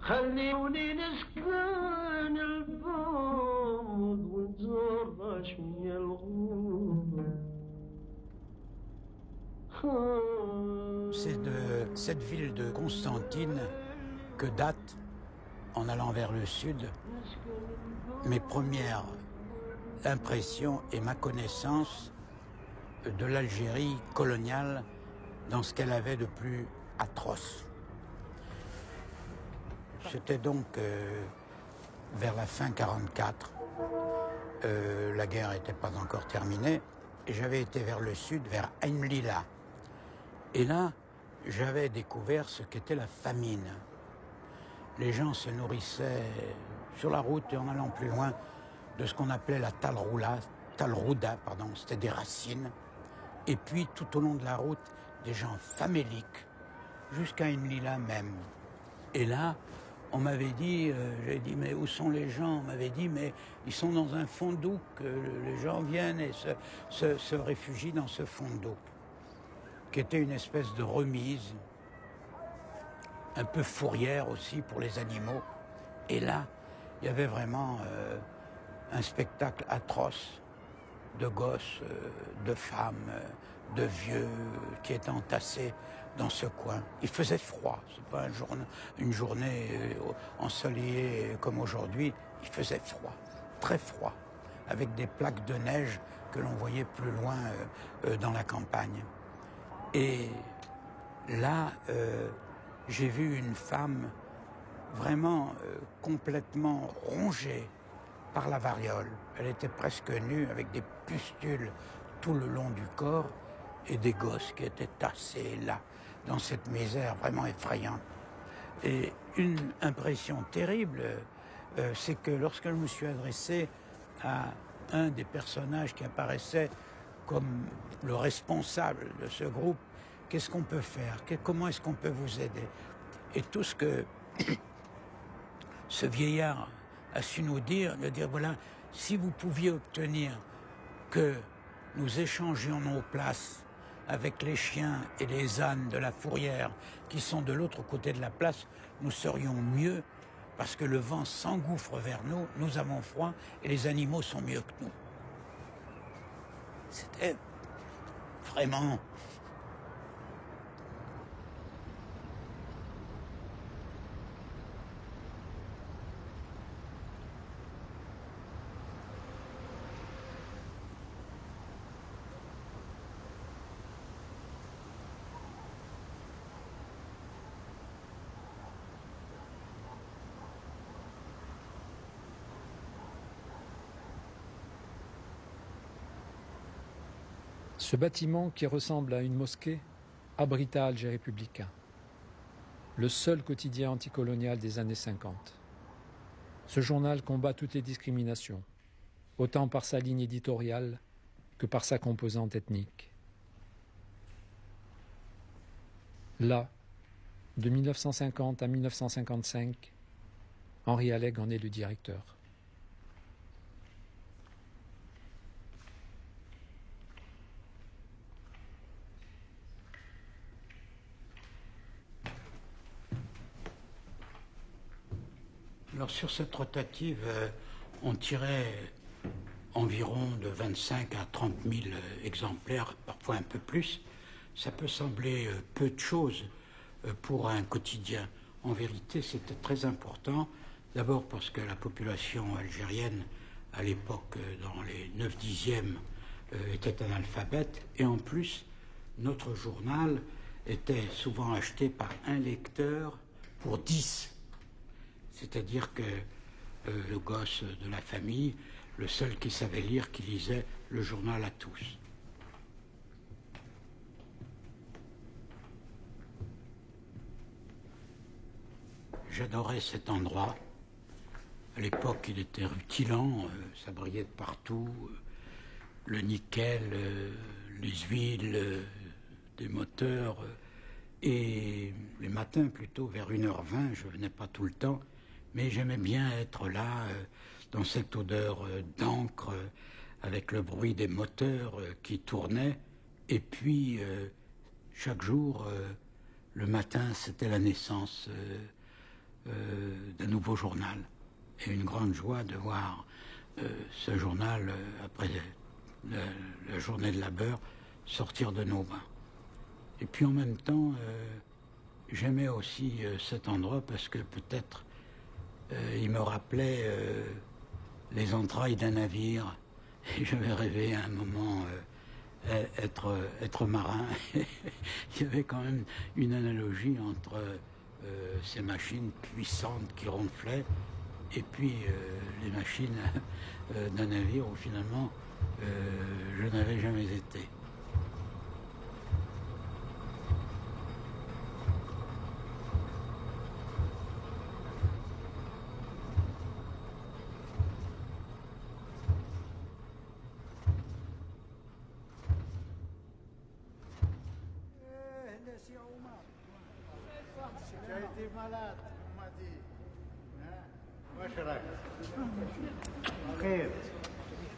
خلوني نسكن البعد ونزور شوية الغربة. C'est de cette ville de Constantine que datent, en allant vers le sud, mes premières impressions et ma connaissance de l'Algérie coloniale dans ce qu'elle avait de plus atroce. C'était donc vers la fin 1944, la guerre n'était pas encore terminée, et j'avais été vers le sud, vers Ain Lila. Et là, j'avais découvert ce qu'était la famine. Les gens se nourrissaient sur la route et en allant plus loin de ce qu'on appelait la talrouda, c'était des racines. Et puis tout au long de la route, des gens faméliques, jusqu'à Ain Lila même. Et là, on m'avait dit, j'ai dit, mais où sont les gens? On m'avait dit, mais ils sont dans un fondouk, les gens viennent et se réfugient dans ce fondouk, qui était une espèce de remise, un peu fourrière aussi pour les animaux. Et là, il y avait vraiment un spectacle atroce de gosses, de femmes, de vieux qui étaient entassés dans ce coin. Il faisait froid, c'est pas une journée ensoleillée comme aujourd'hui. Il faisait froid, très froid, avec des plaques de neige que l'on voyait plus loin dans la campagne. Et là, j'ai vu une femme vraiment complètement rongée par la variole. Elle était presque nue avec des pustules tout le long du corps et des gosses qui étaient tassés là, dans cette misère vraiment effrayante. Et une impression terrible, c'est que lorsque je me suis adressé à un des personnages qui apparaissait comme le responsable de ce groupe, qu'est-ce qu'on peut faire? Comment est-ce qu'on peut vous aider? Et tout ce que ce vieillard a su nous dire, de dire voilà, si vous pouviez obtenir que nous échangions nos places avec les chiens et les ânes de la fourrière qui sont de l'autre côté de la place, nous serions mieux parce que le vent s'engouffre vers nous, nous avons froid et les animaux sont mieux que nous. C'était vraiment... Ce bâtiment qui ressemble à une mosquée abrita Alger républicain, le seul quotidien anticolonial des années 50. Ce journal combat toutes les discriminations, autant par sa ligne éditoriale que par sa composante ethnique. Là, de 1950 à 1955, Henri Alleg en est le directeur. Alors sur cette rotative, on tirait environ de 25 à 30 000 exemplaires, parfois un peu plus. Ça peut sembler peu de choses pour un quotidien. En vérité, c'était très important, d'abord parce que la population algérienne, à l'époque, dans les 9/10e, était analphabète, et en plus, notre journal était souvent acheté par un lecteur pour 10. C'est-à-dire que le gosse de la famille, le seul qui savait lire, qui lisait le journal à tous. J'adorais cet endroit. À l'époque, il était rutilant, ça brillait de partout. Le nickel, les huiles des moteurs. Et les matins, plutôt vers 1h20, je venais pas tout le temps, mais j'aimais bien être là, dans cette odeur d'encre, avec le bruit des moteurs qui tournaient. Et puis, chaque jour, le matin, c'était la naissance d'un nouveau journal. Et une grande joie de voir ce journal, après la journée de labeur, sortir de nos mains. Et puis en même temps, j'aimais aussi cet endroit parce que peut-être il me rappelait les entrailles d'un navire. Et j'avais rêvé à un moment être marin. Il y avait quand même une analogie entre ces machines puissantes qui ronflaient et puis les machines d'un navire où finalement je n'avais jamais été. Tu as été malade, on m'a dit. Frère,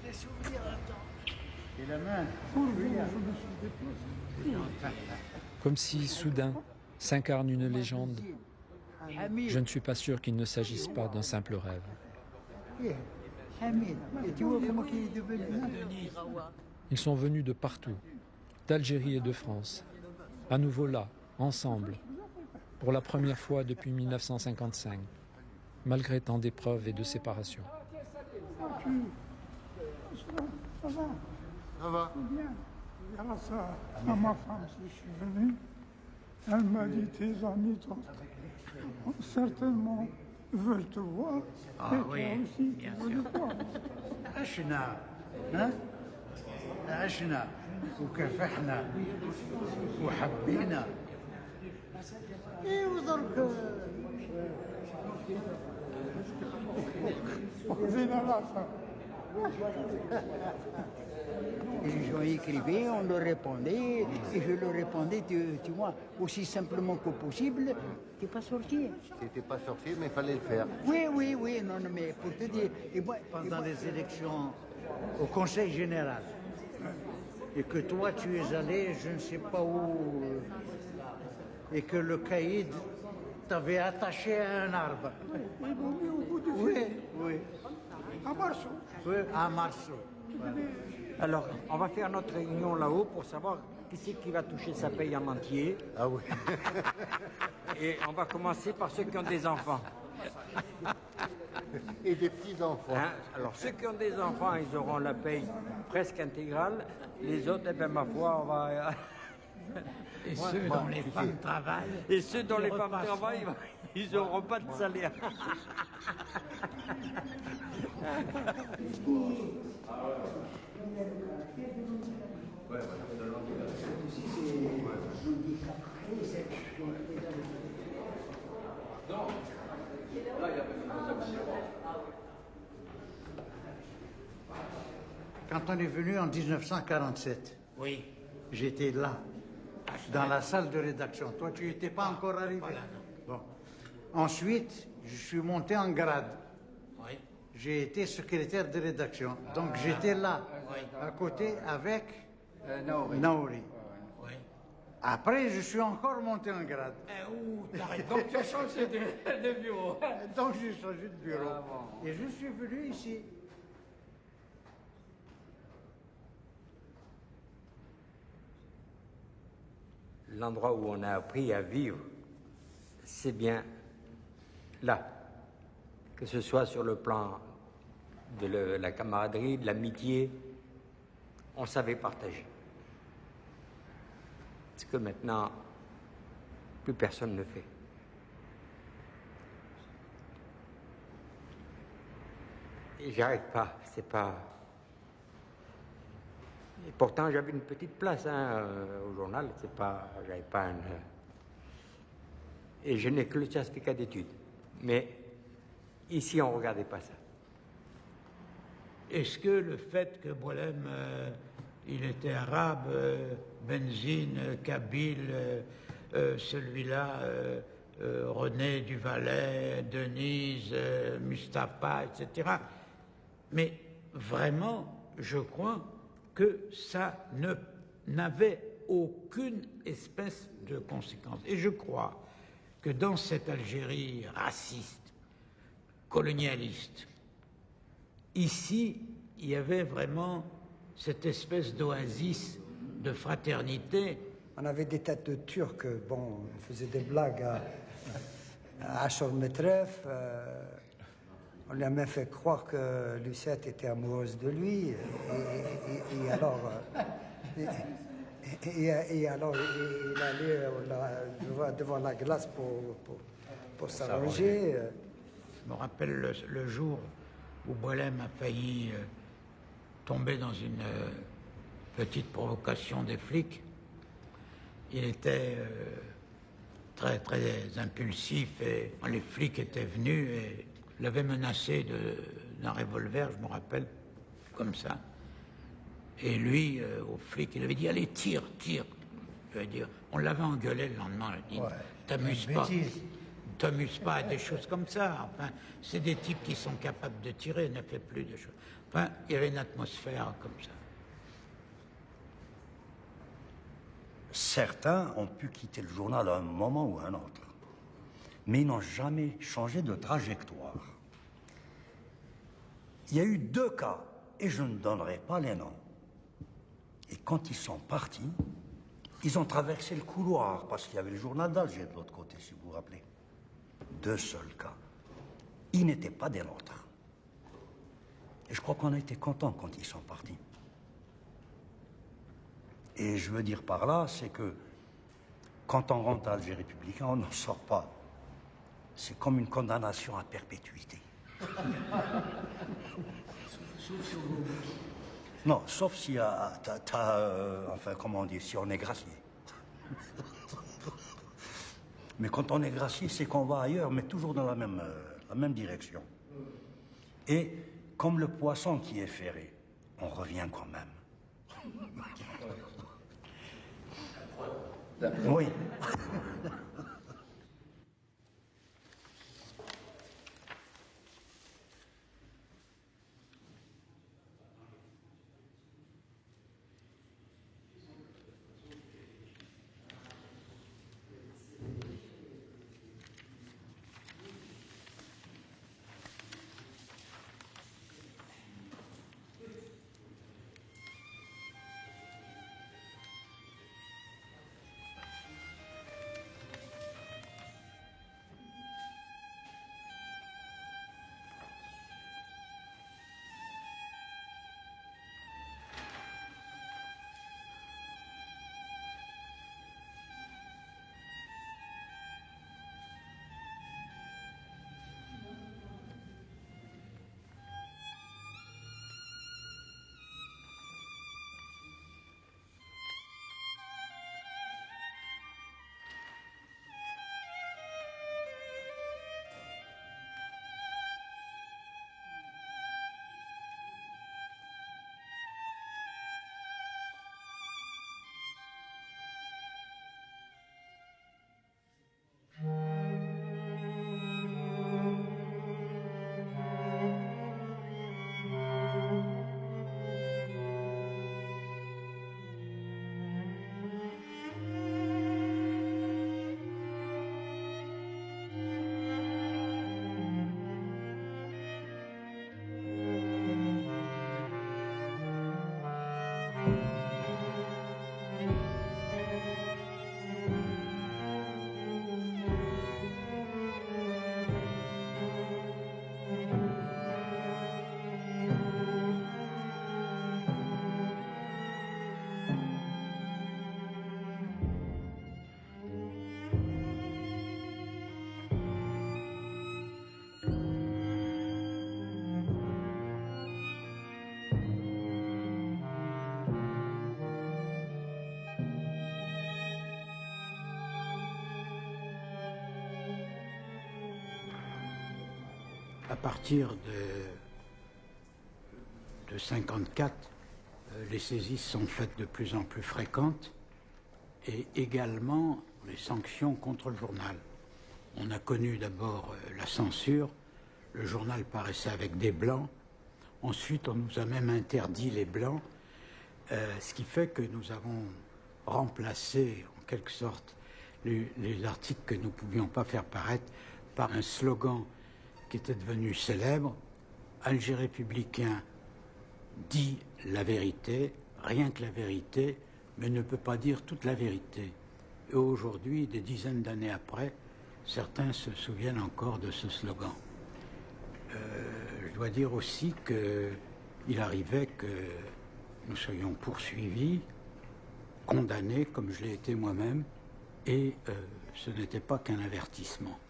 des souvenirs et la main. Comme si, soudain, s'incarne une légende, je ne suis pas sûr qu'il ne s'agisse pas d'un simple rêve. Ils sont venus de partout, d'Algérie et de France, à nouveau là, ensemble, pour la première fois depuis 1955, malgré tant d'épreuves et de séparations. Ça va. Ça va. C'est bien. Grâce à ma femme, si je suis venu, elle m'a dit tes amis certainement veulent te voir. Ah et oui, toi aussi, tu bien veux sûr. les voir. عشنا ها عشنا وكافحنا وحبينا ايه ودرك وخذينا العصا. Les gens écrivaient, on leur répondait, et je leur répondais, tu vois, aussi simplement que possible, t'es pas sorti. T'étais pas sorti, mais il fallait le faire. Oui, non, mais pour te dire... pendant les élections au Conseil général, et que toi tu es allé, je ne sais pas où, et que le caïd t'avait attaché à un arbre. Ils m'ont mis au bout du fil. Oui. À Marceau. Oui, à Marceau. Alors, on va faire notre réunion là-haut pour savoir qui c'est qui va toucher sa paye en entier. Ah oui. Et on va commencer par ceux qui ont des enfants. Et des petits-enfants. Hein? Alors, ceux qui ont des enfants, ils auront la paye presque intégrale. Les autres, eh bien, ma foi, on va... Et ceux dont les femmes travaillent. Et ceux dont les femmes travaillent, ils n'auront pas de salaire. Quand on est venu en 1947, Oui. j'étais là, dans la salle de rédaction. Toi, tu n'étais pas encore arrivé. Voilà. Bon. Ensuite, je suis monté en grade. Oui. J'ai été secrétaire de rédaction. Donc j'étais là, à côté, avec Naouri. Oui. Après, je suis encore monté en grade. Donc tu as changé de bureau. Donc j'ai changé de bureau. Et je suis venu ici. L'endroit où on a appris à vivre, c'est bien là. Que ce soit sur le plan de la camaraderie, de l'amitié, on savait partager. Ce que maintenant, plus personne ne fait. Et j'arrive pas, c'est pas... Et pourtant, j'avais une petite place au journal, c'est pas... J'avais pas un... Et je n'ai que le certificat d'études. Mais ici, on ne regardait pas ça. Est-ce que le fait que Boualem, il était arabe, Benzine, Kabyle, celui-là, René Duvalet, Denise, Mustapha, etc. Mais vraiment, je crois que ça n'avait aucune espèce de conséquence. Et je crois que dans cette Algérie raciste, colonialiste, ici, il y avait vraiment cette espèce d'oasis de fraternité. On avait des têtes de Turcs, bon, on faisait des blagues à Achor Metref, on lui a même fait croire que Lucette était amoureuse de lui, et alors... Et alors, il allait devant la glace pour s'arranger. Je me rappelle le jour où Boualem a failli tomber dans une petite provocation des flics. Il était très, très impulsif et les flics étaient venus et l'avaient menacé d'un revolver, je me rappelle, comme ça. Et lui, au flic, il avait dit « Allez, tire, tire !» Je veux dire, on l'avait engueulé le lendemain, il a dit « T'amuse pas à des choses comme ça. » Enfin, c'est des types qui sont capables de tirer, ne fait plus de choses. Enfin, il y avait une atmosphère comme ça. Certains ont pu quitter le journal à un moment ou à un autre, mais ils n'ont jamais changé de trajectoire. Il y a eu 2 cas, et je ne donnerai pas les noms. Et quand ils sont partis, Ils ont traversé le couloir parce qu'il y avait le journal d'Alger de l'autre côté, si vous vous rappelez. 2 seuls cas. Ils n'étaient pas des nôtres. Et je crois qu'on a été contents quand ils sont partis. Et je veux dire par là, c'est que quand on rentre à Alger républicain, on n'en sort pas. C'est comme une condamnation à perpétuité. Non, sauf si enfin, comment on dit, si on est gracié. Mais quand on est gracié, c'est qu'on va ailleurs, mais toujours dans la même direction. Et comme le poisson qui est ferré, on revient quand même. Oui. À partir de 54, les saisies sont faites de plus en plus fréquentes et également les sanctions contre le journal. On a connu d'abord la censure, le journal paraissait avec des blancs, ensuite on nous a même interdit les blancs, ce qui fait que nous avons remplacé en quelque sorte les articles que nous ne pouvions pas faire paraître par un slogan qui était devenu célèbre: Alger républicain dit la vérité, rien que la vérité, mais ne peut pas dire toute la vérité. Et aujourd'hui, des dizaines d'années après, certains se souviennent encore de ce slogan. Je dois dire aussi qu'il arrivait que nous soyons poursuivis, condamnés, comme je l'ai été moi-même, et ce n'était pas qu'un avertissement.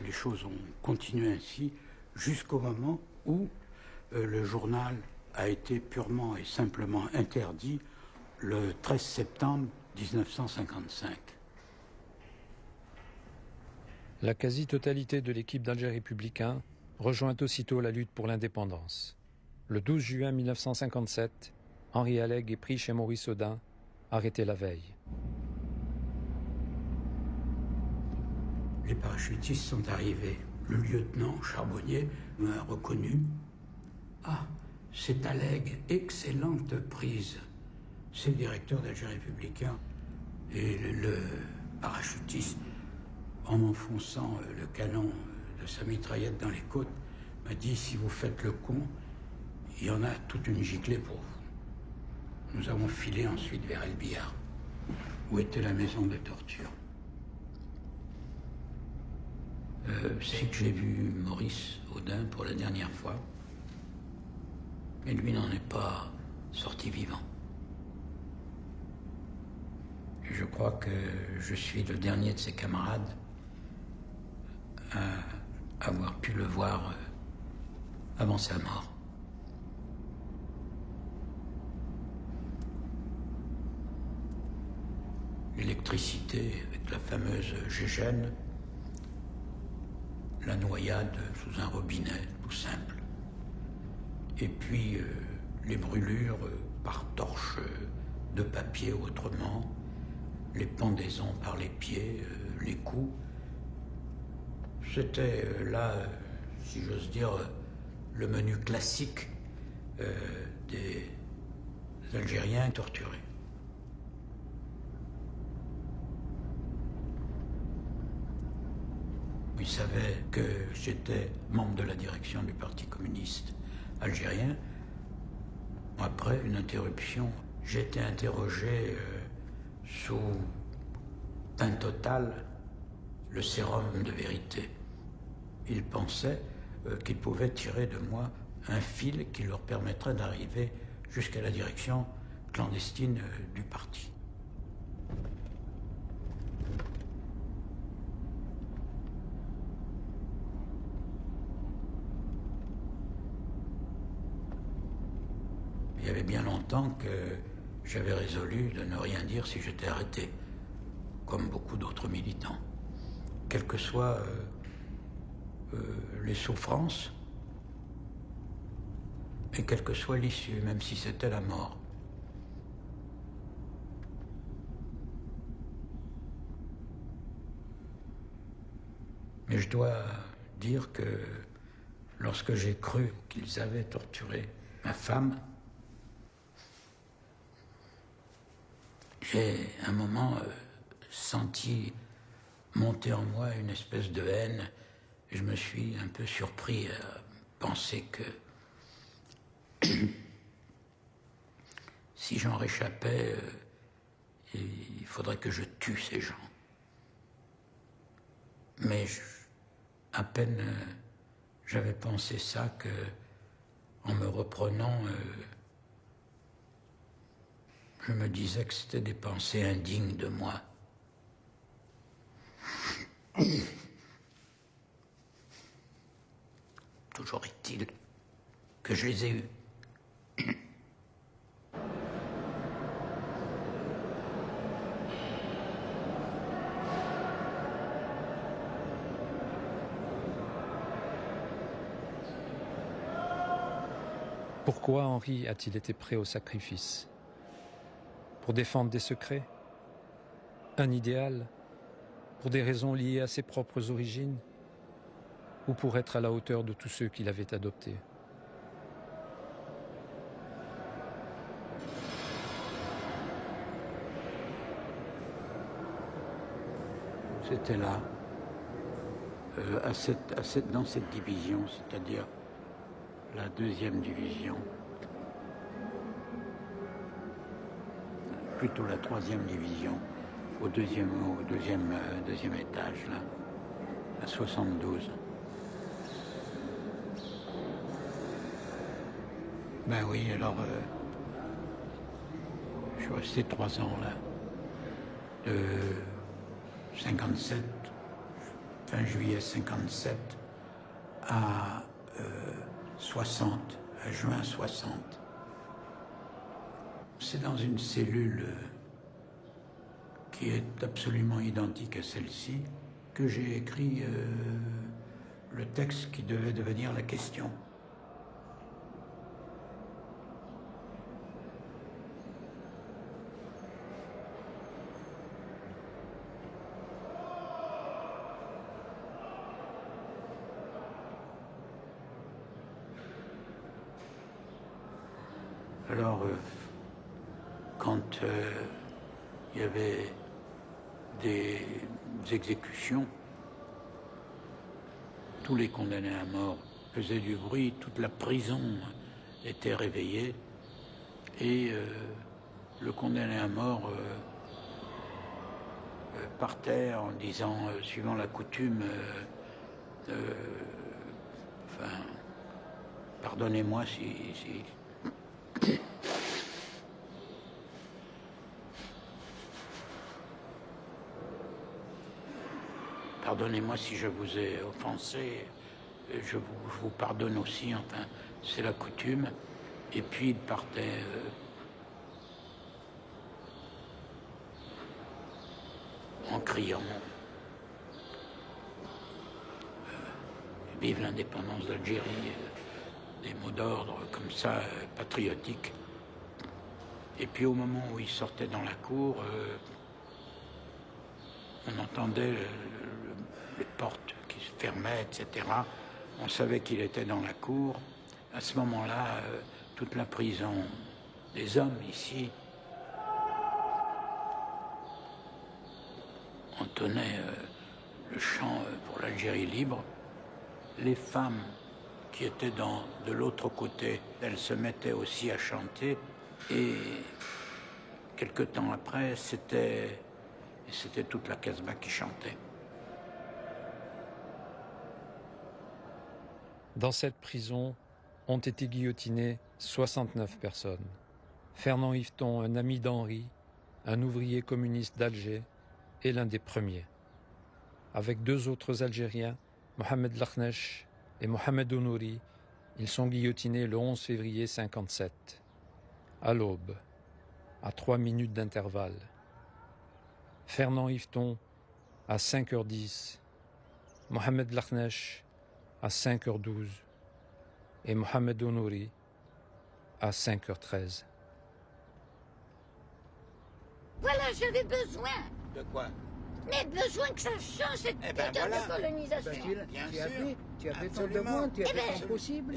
Les choses ont continué ainsi jusqu'au moment où le journal a été purement et simplement interdit le 13 septembre 1955. La quasi-totalité de l'équipe d'Alger républicain rejoint aussitôt la lutte pour l'indépendance. Le 12 juin 1957, Henri Alleg est pris chez Maurice Audin, arrêté la veille. Les parachutistes sont arrivés. Le lieutenant Charbonnier m'a reconnu. « Ah, c'est Alleg, excellente prise. C'est le directeur d'Alger républicain. » Et le parachutiste, en enfonçant le canon de sa mitraillette dans les côtes, m'a dit: « Si vous faites le con, il y en a toute une giclée pour vous. » Nous avons filé ensuite vers El Biar. Où était la maison de torture? C'est que j'ai vu Maurice Audin pour la dernière fois. Et lui n'en est pas sorti vivant. Et je crois que je suis le dernier de ses camarades à avoir pu le voir avant sa mort. L'électricité avec la fameuse Gégène, la noyade sous un robinet tout simple, et puis les brûlures par torche de papier ou autrement, les pendaisons par les pieds, les coups. C'était là, si j'ose dire, le menu classique des Algériens torturés. Il savait que j'étais membre de la direction du Parti communiste algérien. Après une interruption, j'ai été interrogé sous teint total, le sérum de vérité. Ils pensaient qu'ils pouvaient tirer de moi un fil qui leur permettrait d'arriver jusqu'à la direction clandestine du parti. Il y avait bien longtemps que j'avais résolu de ne rien dire si j'étais arrêté, comme beaucoup d'autres militants. Quelles que soient les souffrances et quelle que soit l'issue, même si c'était la mort. Mais je dois dire que lorsque j'ai cru qu'ils avaient torturé ma femme, j'ai un moment senti monter en moi une espèce de haine. Et je me suis un peu surpris à penser que si j'en réchappais, il faudrait que je tue ces gens. Mais à peine j'avais pensé ça que, en me reprenant, je me disais que c'était des pensées indignes de moi. Toujours est-il que je les ai eus. Pourquoi Henri a-t-il été prêt au sacrifice? Pour défendre des secrets? Un idéal? Pour des raisons liées à ses propres origines? Ou pour être à la hauteur de tous ceux qui l'avaient adopté? C'était là, dans cette division, c'est-à-dire la deuxième division, plutôt la troisième division, au deuxième étage, là, à 72. Ben oui, alors, je suis resté 3 ans là, de 57, fin juillet 57, à 60, à juin 60. C'est dans une cellule qui est absolument identique à celle-ci que j'ai écrit le texte qui devait devenir la question. Alors, quand il y avait des exécutions, tous les condamnés à mort faisaient du bruit, toute la prison était réveillée et le condamné à mort partait en disant, suivant la coutume, pardonnez-moi si pardonnez-moi si je vous ai offensé, je vous pardonne aussi, enfin, c'est la coutume. Et puis il partait en criant vive l'indépendance d'Algérie, des mots d'ordre comme ça, patriotiques. Et puis au moment où il sortait dans la cour, on entendait les portes qui se fermaient, etc. On savait qu'il était dans la cour. À ce moment-là, toute la prison des hommes ici entonnait le chant pour l'Algérie libre. Les femmes qui étaient de l'autre côté, elles se mettaient aussi à chanter. Et quelque temps après, c'était toute la Casbah qui chantait. Dans cette prison ont été guillotinés 69 personnes. Fernand Yveton, un ami d'Henri, un ouvrier communiste d'Alger, est l'un des premiers. Avec 2 autres Algériens, Mohamed Lakhnesh et Mohamed Onouri, ils sont guillotinés le 11 février 1957, à l'aube, à 3 minutes d'intervalle. Fernand Yveton à 5h10, Mohamed Lakhnesh à 5h12 et Mohamed Onouri à 5h13. Voilà, j'avais besoin. De quoi? Mais besoin que ça change cette putain de colonisation. Tu as fait ton devoir, tu as fait ton possible.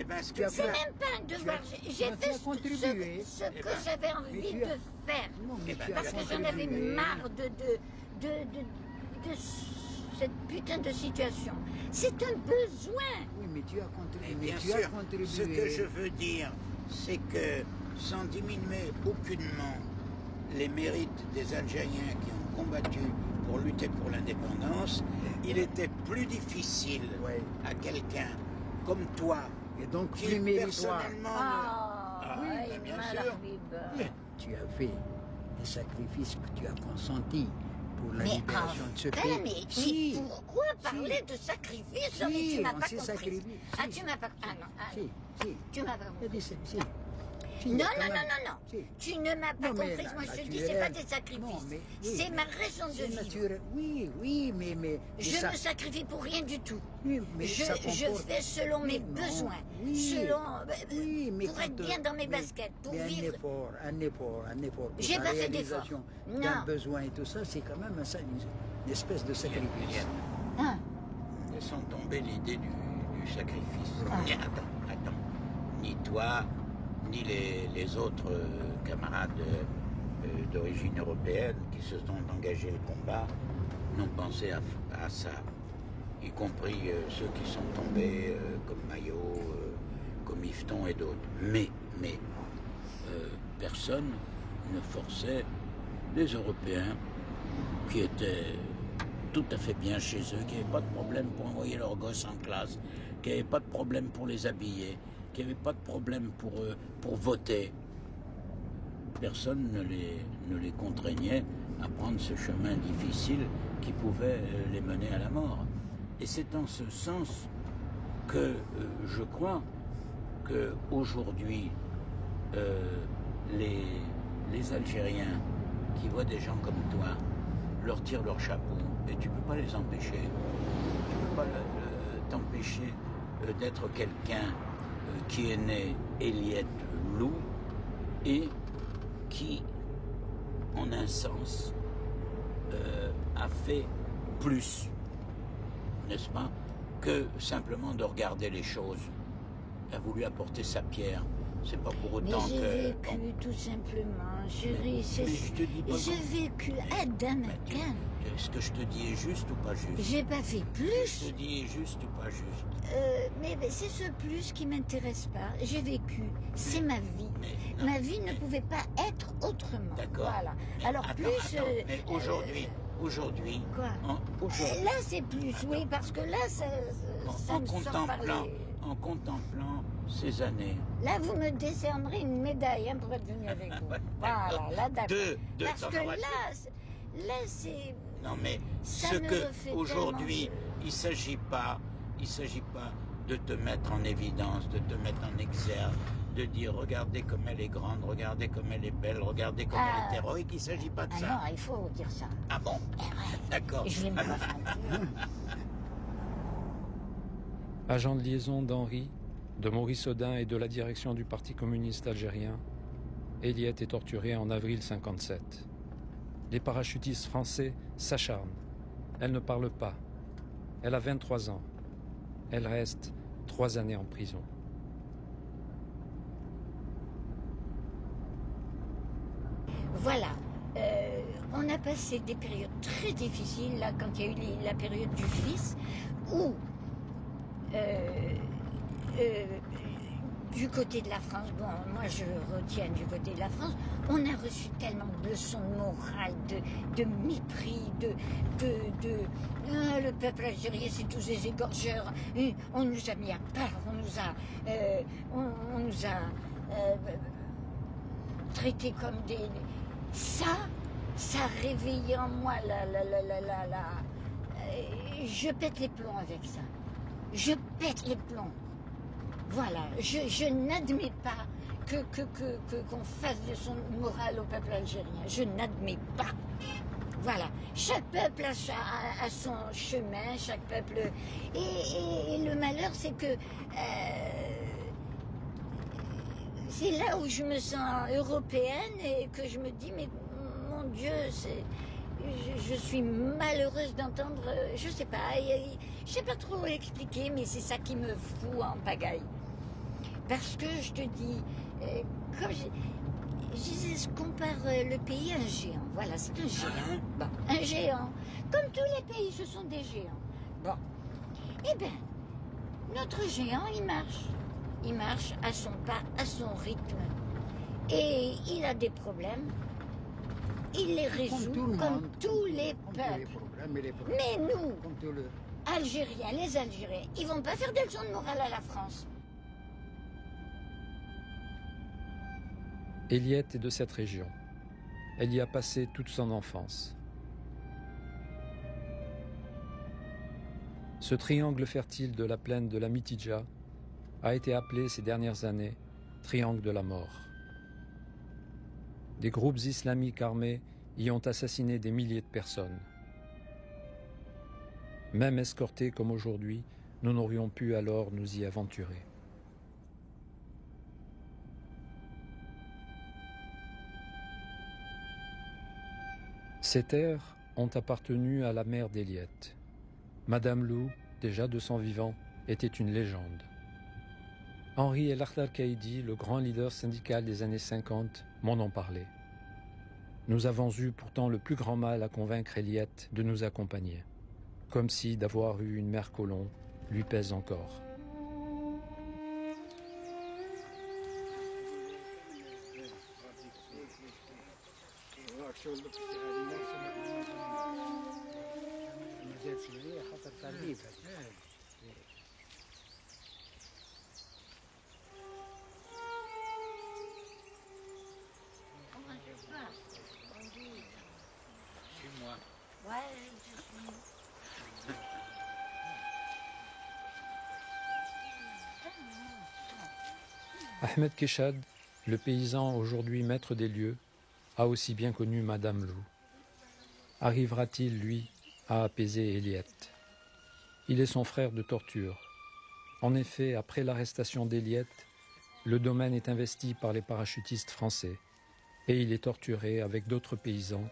C'est même pas un devoir. J'ai fait ce que j'avais envie de faire. Parce que j'en avais marre de cette putain de situation. C'est un besoin. Oui, mais tu as contribué. Bien sûr, ce que je veux dire, c'est que sans diminuer aucunement les mérites des Algériens qui ont combattu pour lutter pour l'indépendance, il était plus difficile à quelqu'un comme toi, et donc qui personnellement... oui, bien sûr. Tu as fait des sacrifices que tu as consentis pour la libération de ce pays. Mais pourquoi parler de sacrifice? Tu m'as pas compris. Ah, tu m'as pas compris. Tu m'as pas compris. Non. Tu ne m'as pas compris. Moi, je te dis, c'est pas des sacrifices. C'est ma raison de vivre. Oui, mais... Je me sacrifie pour rien du tout. Je fais selon mes besoins. Pour être bien dans mes baskets, pour vivre. Un effort. J'ai pas fait d'effort. Un besoin et tout ça, c'est quand même une espèce de sacrifice. Laissons tomber l'idée du sacrifice. Attends. Ni toi... ni les autres camarades d'origine européenne qui se sont engagés le combat n'ont pensé à ça, y compris ceux qui sont tombés comme Maillot, comme Yveton et d'autres. Mais personne ne forçait les Européens qui étaient tout à fait bien chez eux, qui n'avaient pas de problème pour envoyer leurs gosses en classe, qui n'avaient pas de problème pour les habiller, qui n'avaient pas de problème pour voter. Personne ne les contraignait à prendre ce chemin difficile qui pouvait les mener à la mort. Et c'est en ce sens que je crois qu'aujourd'hui, les Algériens qui voient des gens comme toi leur tirent leur chapeau, et tu ne peux pas les empêcher. Tu ne peux pas t'empêcher d'être quelqu'un qui est né Eliette Loup et qui, en un sens, a fait plus, n'est-ce pas, que simplement de regarder les choses. Il a voulu apporter sa pierre. C'est pas pour autant que... j'ai vécu, tout simplement, chérie. J'ai vécu à Damakan. Est-ce que je te dis est juste ou pas juste? J'ai pas fait plus. Je te dis est juste ou pas juste? Mais c'est ce plus qui m'intéresse pas. J'ai vécu. C'est ma vie. Ma vie ne pouvait pas être autrement. D'accord. Voilà. Alors attends, plus... mais aujourd'hui... Quoi là, c'est plus, oui, parce que là, ça me sort par les... En contemplant ces années... Là, vous me décernerez une médaille hein, pour être venu avec vous. Voilà, là, d'accord. Parce que là, c'est... Non, mais ce que aujourd'hui, il ne s'agit pas de te mettre en évidence, de te mettre en exergue, de dire regardez comme elle est grande, regardez comme elle est belle, regardez comme elle est héroïque. Il ne s'agit pas de ça. Non, il faut dire ça. Ah bon? D'accord. Je vais me confondre. Agent de liaison d'Henri, de Maurice Audin et de la direction du Parti communiste algérien, Eliette est torturée en avril 1957. Les parachutistes français s'acharnent. Elle ne parle pas. Elle a 23 ans. Elle reste 3 années en prison. Voilà. On a passé des périodes très difficiles, là, quand il y a eu la période du fils, où du côté de la France, bon, moi je retiens du côté de la France, on a reçu tellement de leçons de morale, de mépris, le peuple algérien c'est tous des égorgeurs, et on nous a mis à part, on nous a traités comme des... Ça a réveillé en moi je pète les plombs avec ça. Je pète les plombs. Voilà, je n'admets pas qu'on fasse de son moral au peuple algérien. Je n'admets pas. Voilà, chaque peuple a son chemin, chaque peuple... Et le malheur, c'est que... c'est là où je me sens européenne et que je me dis, mais mon Dieu, je suis malheureuse d'entendre, je sais pas trop expliquer, mais c'est ça qui me fout en pagaille. Parce que je te dis, comme je compare le pays à un géant. Voilà, c'est un géant. Bon, un géant. Comme tous les pays, ce sont des géants. Bon. Eh bien, notre géant, il marche. Il marche à son pas, à son rythme. Et il a des problèmes. Il les résout comme tous les peuples. Mais nous, Algériens, les Algériens, ils vont pas faire des leçons de morale à la France. Eliette est de cette région. Elle y a passé toute son enfance. Ce triangle fertile de la plaine de la Mitidja a été appelé ces dernières années triangle de la mort. Des groupes islamiques armés y ont assassiné des milliers de personnes. Même escortés comme aujourd'hui, nous n'aurions pu alors nous y aventurer. Ces terres ont appartenu à la mère d'Eliette. Madame Lou, déjà de son vivant, était une légende. Henri El Akhdar-Kaïdi, le grand leader syndical des années 50, m'en ont parlé. Nous avons eu pourtant le plus grand mal à convaincre Eliette de nous accompagner, comme si d'avoir eu une mère colon lui pèse encore. Suis-moi. Ouais, je suis... Ahmed Keshad, le paysan aujourd'hui maître des lieux, a aussi bien connu Madame Lou. Arrivera-t-il, lui, à apaiser Eliette? Il est son frère de torture. En effet, après l'arrestation d'Eliette, le domaine est investi par les parachutistes français et il est torturé avec d'autres paysans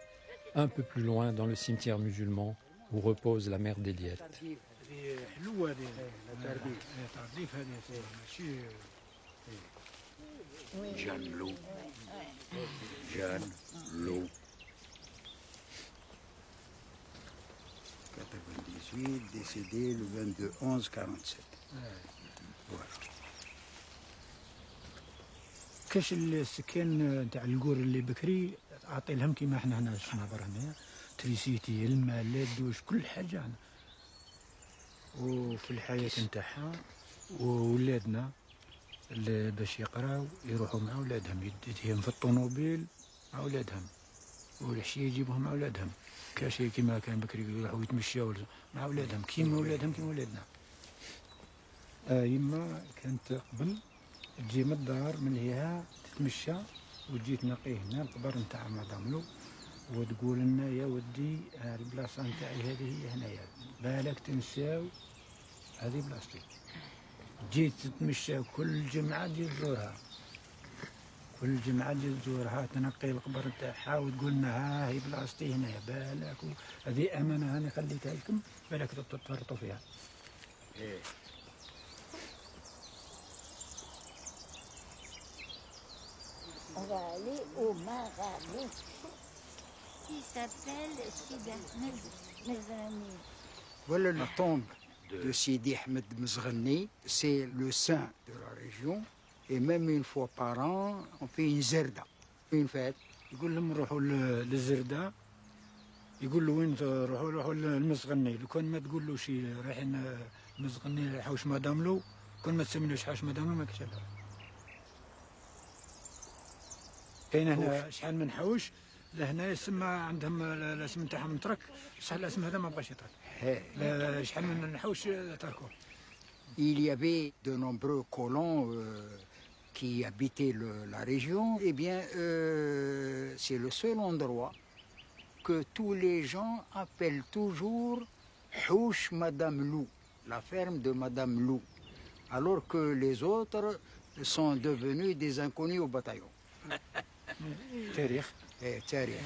un peu plus loin dans le cimetière musulman où repose la mère d'Eliette. Jeanne Lou. Jeanne Lou. 98, décédé le 22/11/47. Voilà. كاش السكان تاع القور اللي بكري عاطي لهم كيما احنا هنا الشنابر هنا الكتريسيتي الماء الدوش كل حاجه عندنا وفي الحياه نتاعها وولادنا اللي باش يقراو يروحوا مع ولادهم يديهم في الطوموبيل مع ولادهم والعشيه يجيبوهم مع ولادهم كاشي كيما كان بكري يروحوا يتمشاو مع ولادهم كيما ولادهم كيما ولادنا. يما كانت قبل تجي من الدار من هيها تتمشى وتجي تنقيه هنا القبر نتاع مدام لو وتقول لنا يا ودي البلاصه نتاعي هذه هي هنايا بالك تنساو هذه بلاصتي. جيت تتمشى كل جمعه تجي تزورها كل جمعه تجي تزورها تنقي القبر نتاعها وتقول لنا ها هي بلاصتي هنايا بالك هذه امانه انا خليتها لكم بالك تفرطوا فيها. On va aller au Marrakech. Il s'appelle Sidi Ahmed Mezghani. Voilà la tombe de Sidi Ahmed Mezghani. C'est le saint de la région. Et même une fois par an, on fait une zerda, une fête. يقول لهم روحوا للزردة يقول له وين روحوا للمزغني لو كان ما تقول له شي رايحين المزغني حوش مدام له كان ما تسمينوش حوش مدام له ما كاش كاين هنا شحال من حوش لهنا يسمى عندهم الاسم نتاعهم ترك بصح الاسم هذا ما بغاش يترك شحال من حوش تركوه. Il y avait de nombreux colons qui habitaient la région. Eh bien, c'est le seul endroit que tous les gens appellent toujours Houch Madame Lou, la ferme de Madame Lou, alors que les autres sont devenus des inconnus au bataillon. تاريخ. تاريخ.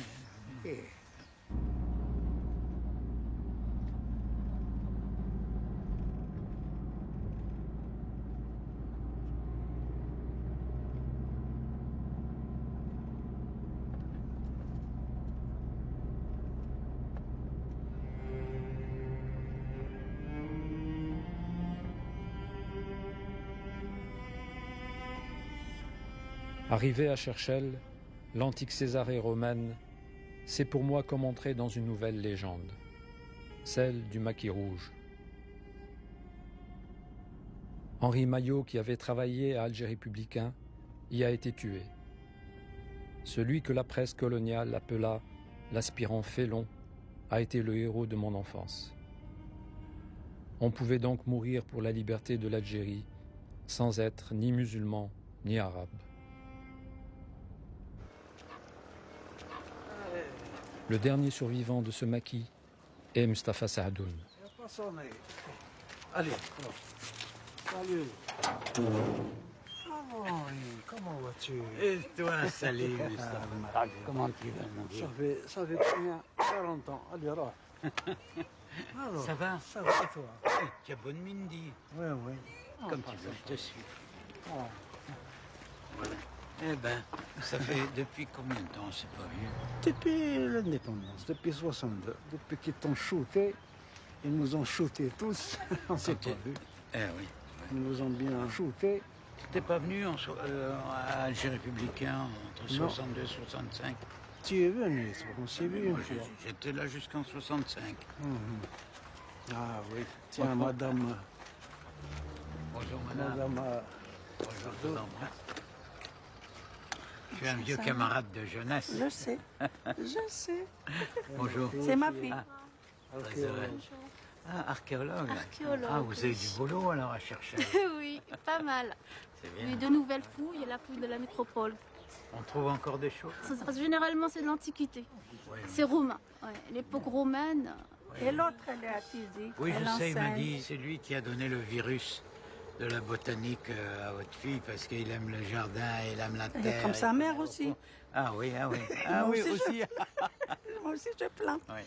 Arrivé à Cherchel, l'antique Césarée romaine, c'est pour moi comme entrer dans une nouvelle légende, celle du maquis rouge. Henri Maillot, qui avait travaillé à Alger républicain, y a été tué. Celui que la presse coloniale appela l'aspirant félon a été le héros de mon enfance. On pouvait donc mourir pour la liberté de l'Algérie sans être ni musulman ni arabe. Le dernier survivant de ce maquis est Mustapha Saadoun. Allez, salut. Comment vas-tu? Et toi, salut, Mustapha. Comment tu vas, mon Dieu? Ça fait combien? 40 ans. Allez, alors. Alors, ça va? Ça va, et toi? Tu as bonne mine, dis. Oui, oui. Comme tu veux, je te suis. Ah. Voilà. Eh ben, ça fait depuis combien de temps on s'est pas vu? Depuis l'indépendance, depuis 62. Depuis qu'ils t'ont shooté, ils nous ont shooté tous. On s'est pas vu. Eh oui. Ils nous ont bien shooté. Tu n'étais pas venu à Alger républicain entre 62 et 65? Tu es venu, on s'est vu une fois. J'étais là jusqu'en 65. Ah oui. Tiens, madame. Bonjour, madame. Bonjour, je vous embrasse. Je suis un vieux camarade de jeunesse. Je sais, je sais. Bonjour. C'est ma fille. Très heureux. Ah, archéologue. Archéologue. Ah, vous avez du boulot alors à chercher. Oui, pas mal. C'est bien. Mais de nouvelles fouilles et la fouille de la métropole. On trouve encore des choses? Généralement, c'est de l'Antiquité. Oui. C'est romain. Ouais. L'époque romaine. Et l'autre, elle est à Tizi. Oui, je sais, il m'a dit, c'est lui qui a donné le virus de la botanique à votre fille parce qu'il aime le jardin, il aime la terre. Comme sa mère aussi. Ah oui, ah oui. Ah oui, aussi. Moi aussi, je plante. Oui.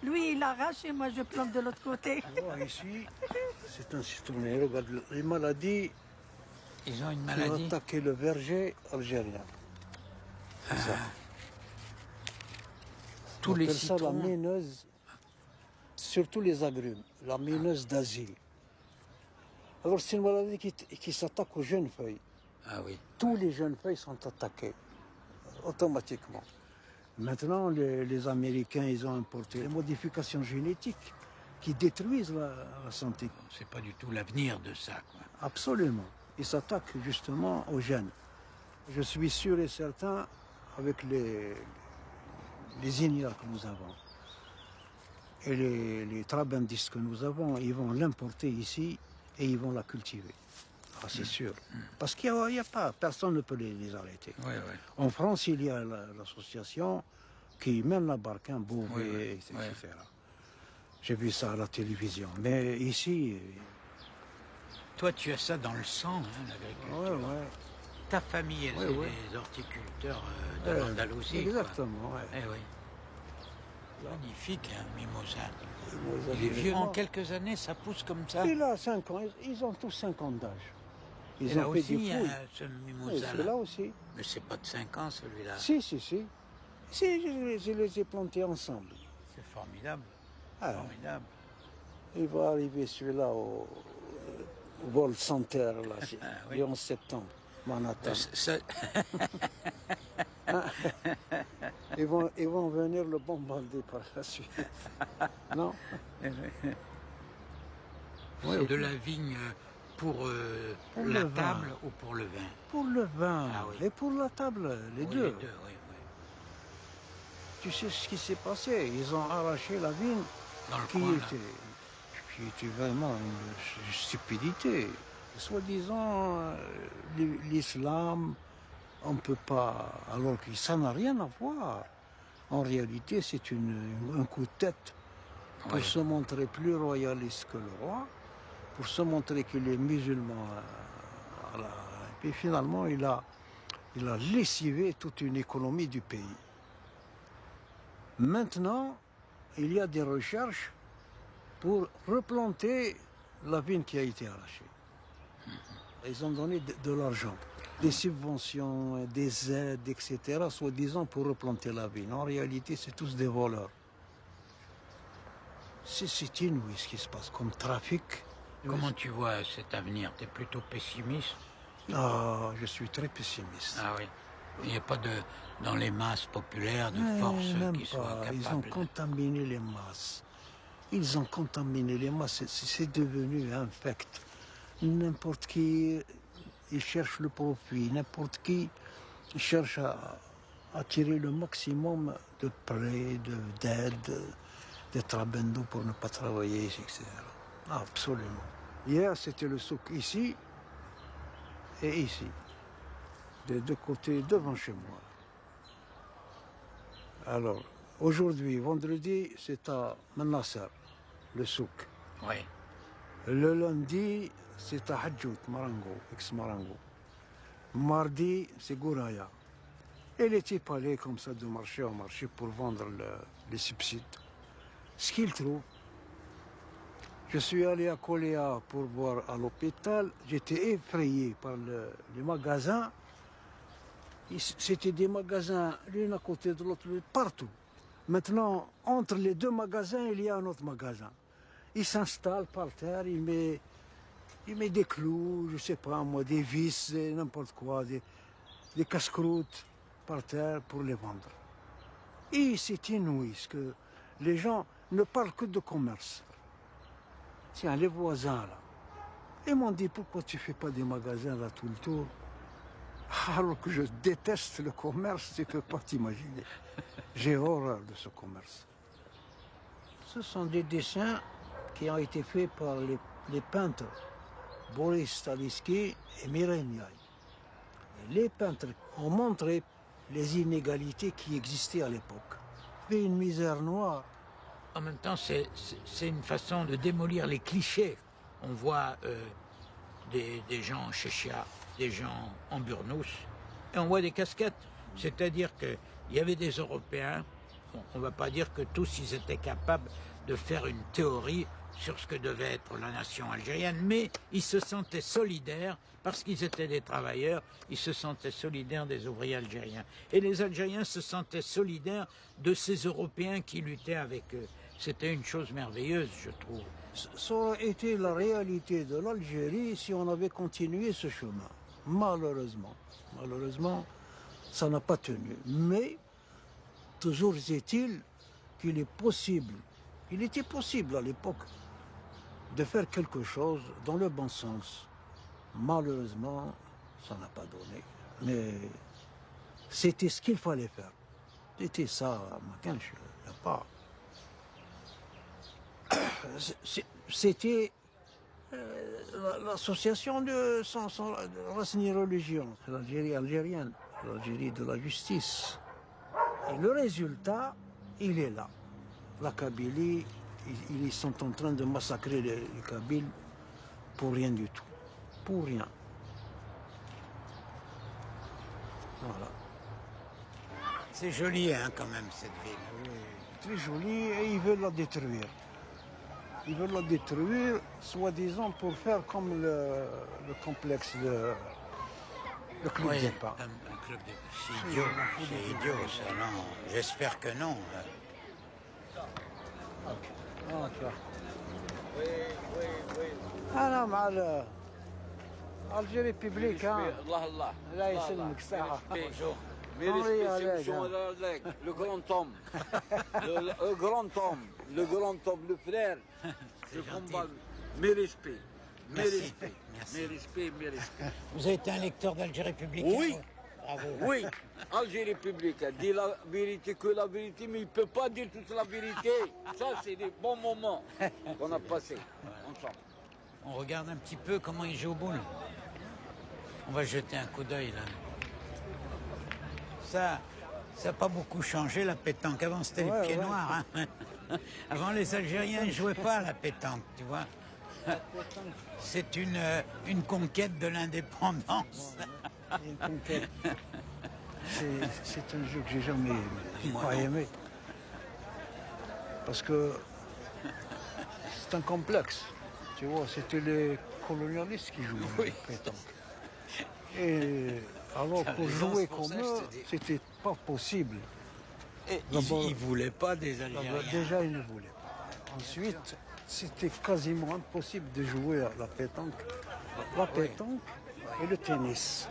Lui, il arrache et moi, je plante de l'autre côté. Oh, ici, c'est un citronnier. Regarde, les maladies. Ils ont une Qui maladie. ont attaqué le verger algérien. C'est ça. Tous les ça la citrons. mineuse, surtout les agrumes, la mineuse d'Asie. Alors c'est une maladie qui s'attaque aux jeunes feuilles. Ah oui. Tous les jeunes feuilles sont attaqués automatiquement. Maintenant, les Américains, ils ont importé les modifications génétiques qui détruisent la santé. C'est pas du tout l'avenir de ça, quoi. Absolument. Ils s'attaquent justement aux jeunes. Je suis sûr et certain, avec les ignières que nous avons et les trabendistes que nous avons, ils vont l'importer ici et ils vont la cultiver. Ah, c'est sûr. Parce qu'il n'y a pas, personne ne peut les arrêter. Ouais, ouais. En France, il y a l'association qui mène la barque, un Beauvais, etc. J'ai vu ça à la télévision. Mais ici... Toi, tu as ça dans le sang, hein, l'agriculture. Ouais, ouais. Ta famille, elle, c'est des horticulteurs de l'Andalousie. Exactement, ouais. Eh oui. Magnifique, hein, mimosa. Il est vieux. En quelques années, ça pousse comme ça. Il a 5 ans. Ils ont tous 5 ans d'âge. Et là aussi, ce mimosa. Celui-là aussi. Mais c'est pas de 5 ans, celui-là. Si. Si, je les ai plantés ensemble. C'est formidable. Formidable. Il va arriver celui-là au vol sans terre, là, le 11 septembre, Manhattan. Ils vont venir le bombarder par la suite. Non? C'est de la vigne pour la table ou pour le vin? Pour le vin et pour la table, les deux. Les deux, oui. Tu sais ce qui s'est passé? Ils ont arraché la vigne qui était vraiment une stupidité. Soi-disant, l'islam, on ne peut pas... Alors que ça n'a rien à voir. En réalité, c'est un coup de tête pour se montrer plus royaliste que le roi, pour se montrer qu'il est musulman. Et puis finalement, il a lessivé toute une économie du pays. Maintenant, il y a des recherches pour replanter la vigne qui a été arrachée. Ils ont donné de l'argent, des subventions, des aides, etc., soi-disant pour replanter la vigne. En réalité, c'est tous des voleurs. C'est inouï ce qui se passe comme trafic. Comment tu vois cet avenir? Tu es plutôt pessimiste? Ah, je suis très pessimiste. Ah oui. Il n'y a pas dans les masses populaires de force qui soient capables. Ils ont contaminé les masses. Ils ont contaminé les masses. C'est devenu infect. N'importe qui, il cherche le profit. N'importe qui cherche à tirer le maximum de prêts, d'aides, de trabendo pour ne pas travailler, etc. Absolument. Hier, c'était le souk ici et ici. Des deux côtés, devant chez moi. Alors, aujourd'hui, vendredi, c'est à Manassar, le souk. Oui. Le lundi, c'est à Hadjout, Marango, ex-Marango. Mardi, c'est Gouraya. Et les types allaient comme ça de marché en marché pour vendre les subsides. Ce qu'ils trouvent. Je suis allé à Koléa pour voir à l'hôpital. J'étais effrayé par les magasins. C'était des magasins l'un à côté de l'autre, partout. Maintenant, entre les deux magasins, il y a un autre magasin. Il s'installe par terre, il met des clous, je ne sais pas moi, des vis, n'importe quoi, des casse-croûtes par terre pour les vendre. Et c'est inouï, parce que les gens ne parlent que de commerce. Tiens, les voisins là, ils m'ont dit pourquoi tu ne fais pas des magasins là tout le tour? Alors que je déteste le commerce, tu ne peux pas t'imaginer. J'ai horreur de ce commerce. Ce sont des dessins qui ont été faits par les peintres Boris Stavisky et Mireille Niaï. Les peintres ont montré les inégalités qui existaient à l'époque. Il y avait une misère noire. En même temps, c'est une façon de démolir les clichés. On voit des gens en Chéchia, des gens en Burnous, et on voit des casquettes. C'est-à-dire qu'il y avait des Européens, on ne va pas dire que tous ils étaient capables de faire une théorie sur ce que devait être la nation algérienne, mais ils se sentaient solidaires, parce qu'ils étaient des travailleurs, ils se sentaient solidaires des ouvriers algériens. Et les Algériens se sentaient solidaires de ces Européens qui luttaient avec eux. C'était une chose merveilleuse, je trouve. Ça aurait été la réalité de l'Algérie si on avait continué ce chemin. Malheureusement, ça n'a pas tenu. Mais Toujours est-il qu'il est possible, il était possible à l'époque de faire quelque chose dans le bon sens. Malheureusement, ça n'a pas donné. Mais c'était ce qu'il fallait faire. C'était ça, il n'y a pas. C'était l'association de sans race ni religion, l'Algérie algérienne, l'Algérie de la justice. Et le résultat, il est là. La Kabylie, ils sont en train de massacrer les Kabyles pour rien du tout. Pour rien. Voilà. C'est joli, hein, quand même, cette ville. Oui, très joli, et ils veulent la détruire. Ils veulent la détruire, soi-disant, pour faire comme le complexe de... Le club oui, des pas. Un club des pas. C'est idiot, ça, non. J'espère que non. أنا مع الجيري بيبليك ها لا يسلمك ساعة Mes respects, le grand homme, le grand homme, le frère, je combat. Mes respects, mes respects, mes respects, mes respects. Vous avez été un lecteur d'Algérie Républicaine? Oui. Bravo. Oui, Algérie Républicaine dit la vérité que la vérité, mais il ne peut pas dire toute la vérité. Ça, c'est des bons moments qu'on a passés ensemble. On regarde un petit peu comment il joue au boule. On va jeter un coup d'œil là. Ça n'a pas beaucoup changé la pétanque. Avant c'était les pieds noirs. Hein. Avant les Algériens ne jouaient pas à la pétanque, tu vois. C'est une conquête de l'indépendance. Une conquête. C'est un jeu que j'ai jamais pas aimé. Parce que c'est un complexe. Tu vois, c'était les colonialistes qui jouaient à la pétanque. Et alors pour jouer comme eux, c'était pas possible. Et ils ne voulaient pas des Algériens. Déjà, ils ne voulaient pas. Ensuite, c'était quasiment impossible de jouer à la pétanque. La pétanque et le tennis.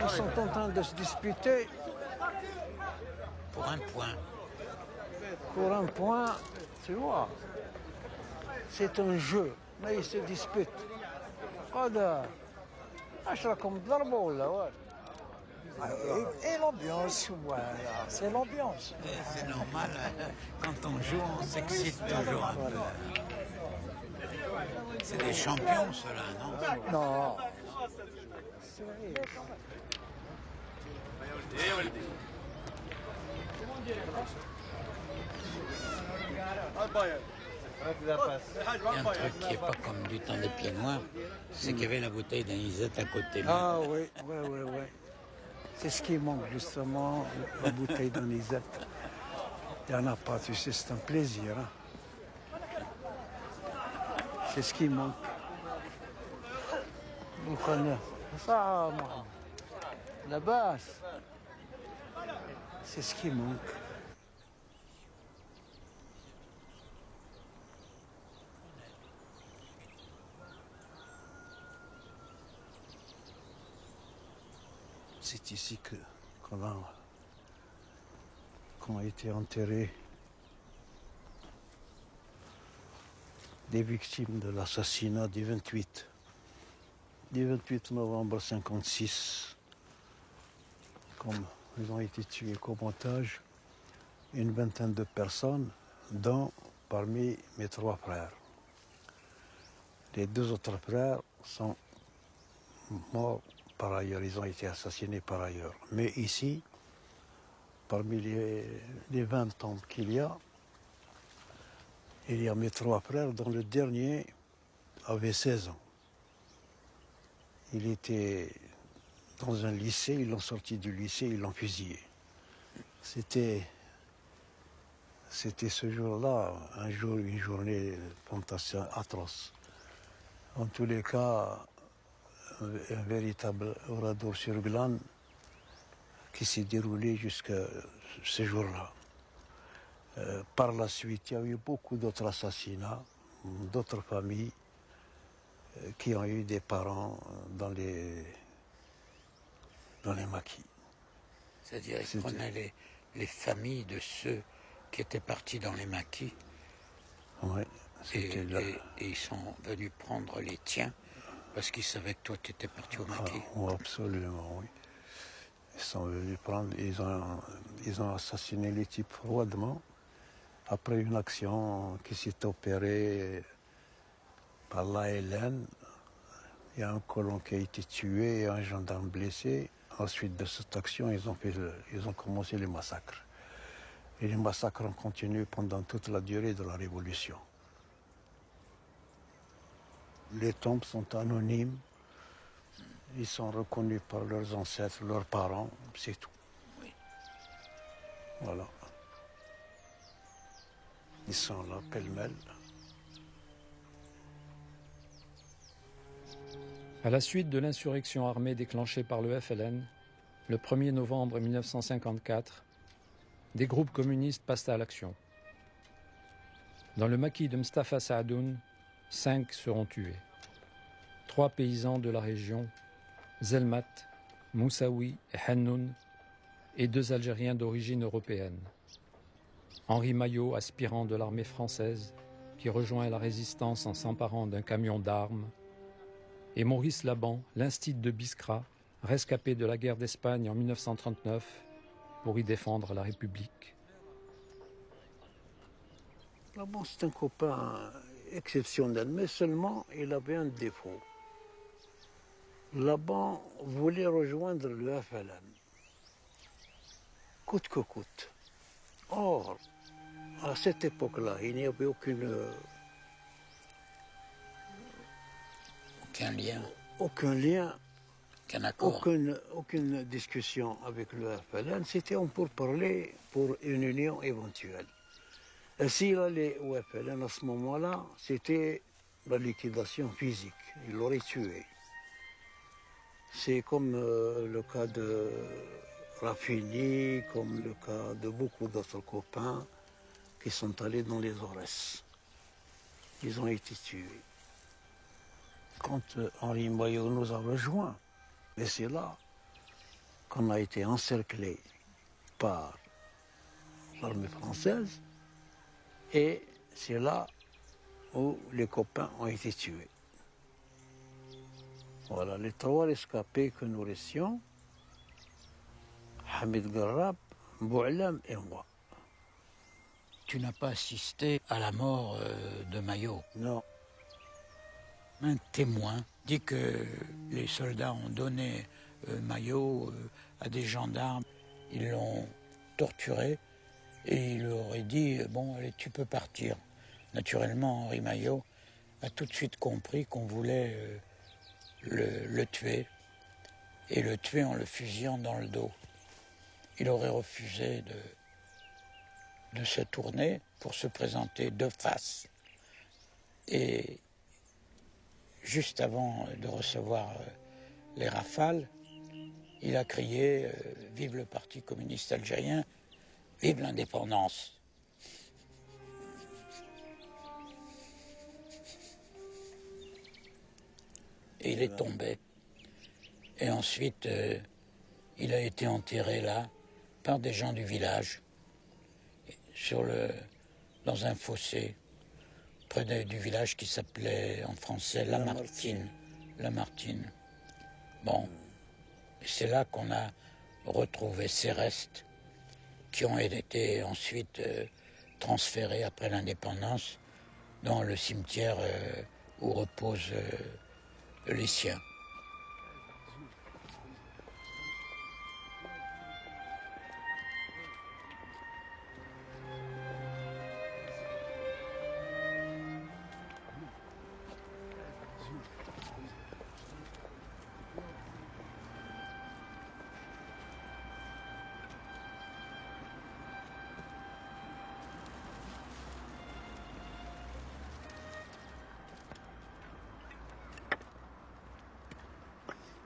Ils sont en train de se disputer pour un point. Pour un point, tu vois, c'est un jeu, mais ils se disputent. Et l'ambiance, voilà, c'est l'ambiance. C'est normal, quand on joue, on s'excite toujours un peu. C'est des champions, ceux-là, non? Non. Il y a un truc qui n'est pas comme du temps des pieds noirs, c'est qu'il y avait la bouteille d'anisette à côté. Ah oui. C'est ce qui manque justement, la bouteille d'anisette. Il n'y en a pas, tu sais, c'est un plaisir. Hein. C'est ce qui manque. Vous connaissez ça, moi. La basse. C'est ce qui manque. C'est ici qu'ont été enterrés des victimes de l'assassinat du 28 novembre 1956. Comme ils ont été tués comme otages, une vingtaine de personnes, dont parmi mes 3 frères. Les 2 autres frères sont morts par ailleurs, ils ont été assassinés par ailleurs. Mais ici, parmi les 20 tombes qu'il y a mes 3 frères, dont le dernier avait 16 ans. Il était dans un lycée, ils l'ont sorti du lycée, ils l'ont fusillé. C'était ce jour-là, une journée fantastique, atroce. En tous les cas, un véritable oradour sur glane qui s'est déroulé jusqu'à ce jour-là. Par la suite, il y a eu beaucoup d'autres assassinats, d'autres familles qui ont eu des parents dans les maquis. C'est-à-dire qu'ils prenaient les familles de ceux qui étaient partis dans les maquis. Oui, et ils sont venus prendre les tiens parce qu'ils savaient que toi tu étais parti au maquis. Oui, absolument, oui. Ils sont venus prendre, ils ont assassiné les types froidement après une action qui s'est opérée par l'ALN. Il y a un colon qui a été tué et un gendarme blessé. Ensuite de cette action, ils ont commencé les massacres. Et les massacres ont continué pendant toute la durée de la Révolution. Les tombes sont anonymes. Ils sont reconnus par leurs ancêtres, leurs parents, c'est tout. Oui. Voilà. Ils sont là, pêle-mêle. À la suite de l'insurrection armée déclenchée par le FLN, le 1er novembre 1954, des groupes communistes passent à l'action. Dans le maquis de Mstafa Saadoun, 5 seront tués. 3 paysans de la région, Zelmat, Moussaoui et Hannoun, et 2 Algériens d'origine européenne. Henri Maillot, aspirant de l'armée française, qui rejoint la résistance en s'emparant d'un camion d'armes, et Maurice Laban, l'instit de Biskra, rescapé de la guerre d'Espagne en 1939 pour y défendre la République. Laban, c'est un copain exceptionnel, mais seulement il avait un défaut. Laban voulait rejoindre le FLN, coûte que coûte. Or, à cette époque-là, il n'y avait aucun lien, aucun accord, aucune discussion avec le FLN. C'était un pourparler pour une union éventuelle. Et s'il allait au FLN à ce moment-là, c'était la liquidation physique. Il l'aurait tué. C'est comme le cas de Rafini, comme le cas de beaucoup d'autres copains qui sont allés dans les Aurès. Ils ont été tués. Quand Henri Maillot nous a rejoints, et c'est là qu'on a été encerclés par l'armée française, et c'est là où les copains ont été tués. Voilà, les 3 rescapés que nous restions, Hamid Garrab, Bou'lam et moi. Tu n'as pas assisté à la mort de Maillot? Non. Un témoin dit que les soldats ont donné Maillot à des gendarmes. Ils l'ont torturé et il leur aurait dit « Bon, allez, tu peux partir ». Naturellement, Henri Maillot a tout de suite compris qu'on voulait le tuer, et le tuer en le fusillant dans le dos. Il aurait refusé de se tourner pour se présenter de face. Et juste avant de recevoir les rafales, il a crié « Vive le Parti communiste algérien, vive l'indépendance !» Et il est tombé. Et ensuite, il a été enterré là, par des gens du village, dans un fossé, près du village qui s'appelait en français Lamartine. Lamartine. Bon, c'est là qu'on a retrouvé ces restes qui ont été ensuite transférés après l'indépendance dans le cimetière où reposent les siens.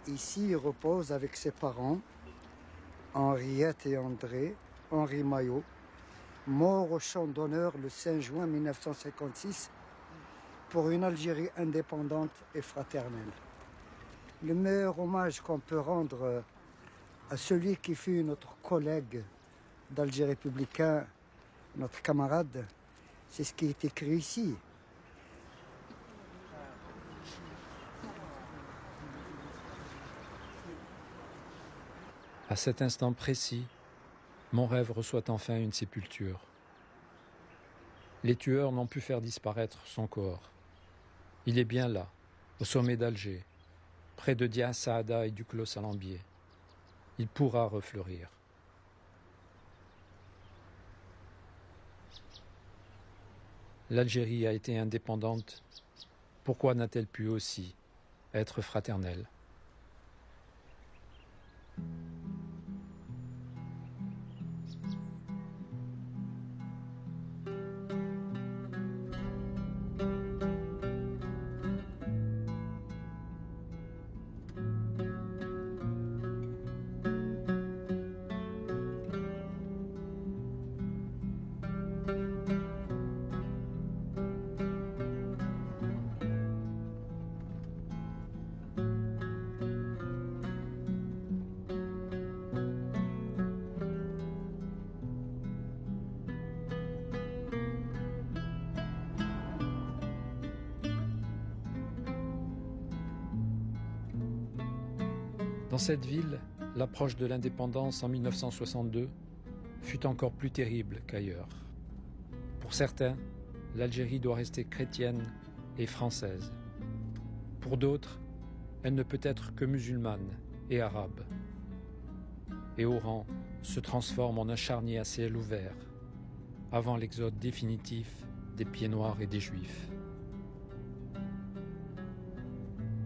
Ici, il repose avec ses parents, Henriette et André, Henri Maillot, mort au champ d'honneur le 5 juin 1956, pour une Algérie indépendante et fraternelle. Le meilleur hommage qu'on peut rendre à celui qui fut notre collègue d'Alger républicain, notre camarade, c'est ce qui est écrit ici. À cet instant précis, mon rêve reçoit enfin une sépulture. Les tueurs n'ont pu faire disparaître son corps. Il est bien là, au sommet d'Alger, près de Dia Saada et du Clos Salambier. Il pourra refleurir. L'Algérie a été indépendante. Pourquoi n'a-t-elle pu aussi être fraternelle ? Dans cette ville, l'approche de l'indépendance en 1962 fut encore plus terrible qu'ailleurs. Pour certains, l'Algérie doit rester chrétienne et française. Pour d'autres, elle ne peut être que musulmane et arabe. Et Oran se transforme en un charnier à ciel ouvert, avant l'exode définitif des pieds noirs et des juifs.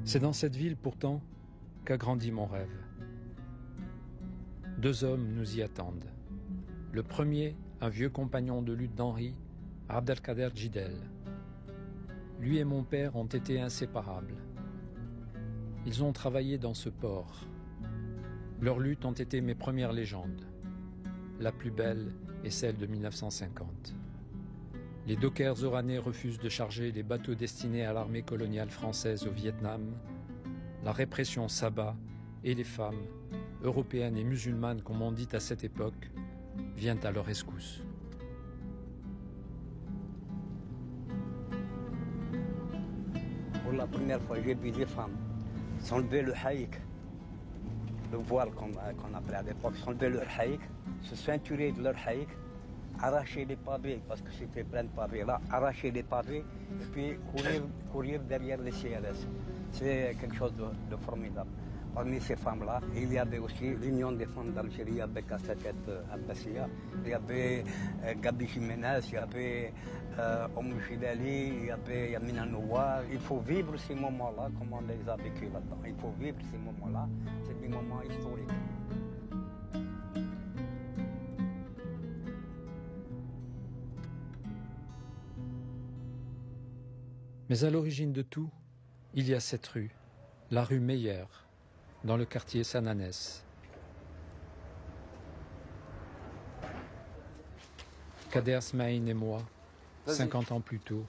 C'est dans cette ville pourtant qu'a grandi mon rêve. 2 hommes nous y attendent. Le premier, un vieux compagnon de lutte d'Henri, Abdelkader Jidel. Lui et mon père ont été inséparables. Ils ont travaillé dans ce port. Leurs luttes ont été mes premières légendes. La plus belle est celle de 1950. Les dockers oranais refusent de charger les bateaux destinés à l'armée coloniale française au Vietnam. La répression s'abat et les femmes, européennes et musulmanes comme on dit à cette époque, viennent à leur rescousse. Pour la première fois, j'ai vu des femmes s'enlever le haïk, le voile qu'on appelait à l'époque, s'enlever leur haïk, se ceinturer de leur haïk, arracher les pavés, parce que c'était plein de pavés là, arracher les pavés et puis courir derrière les CRS. C'est quelque chose de formidable. Parmi ces femmes-là, il y avait aussi l'Union des femmes d'Algérie avec Assaket Abbassia, il y avait Gabi Jiménez, il y avait Jilali, il y avait Yamina Noua. Il faut vivre ces moments-là comme on les a vécus là-dedans. Il faut vivre ces moments-là, c'est des moments historiques. Mais à l'origine de tout, il y a cette rue, la rue Meyer, dans le quartier Sananès. Kader Smaïn et moi, 50 ans plus tôt,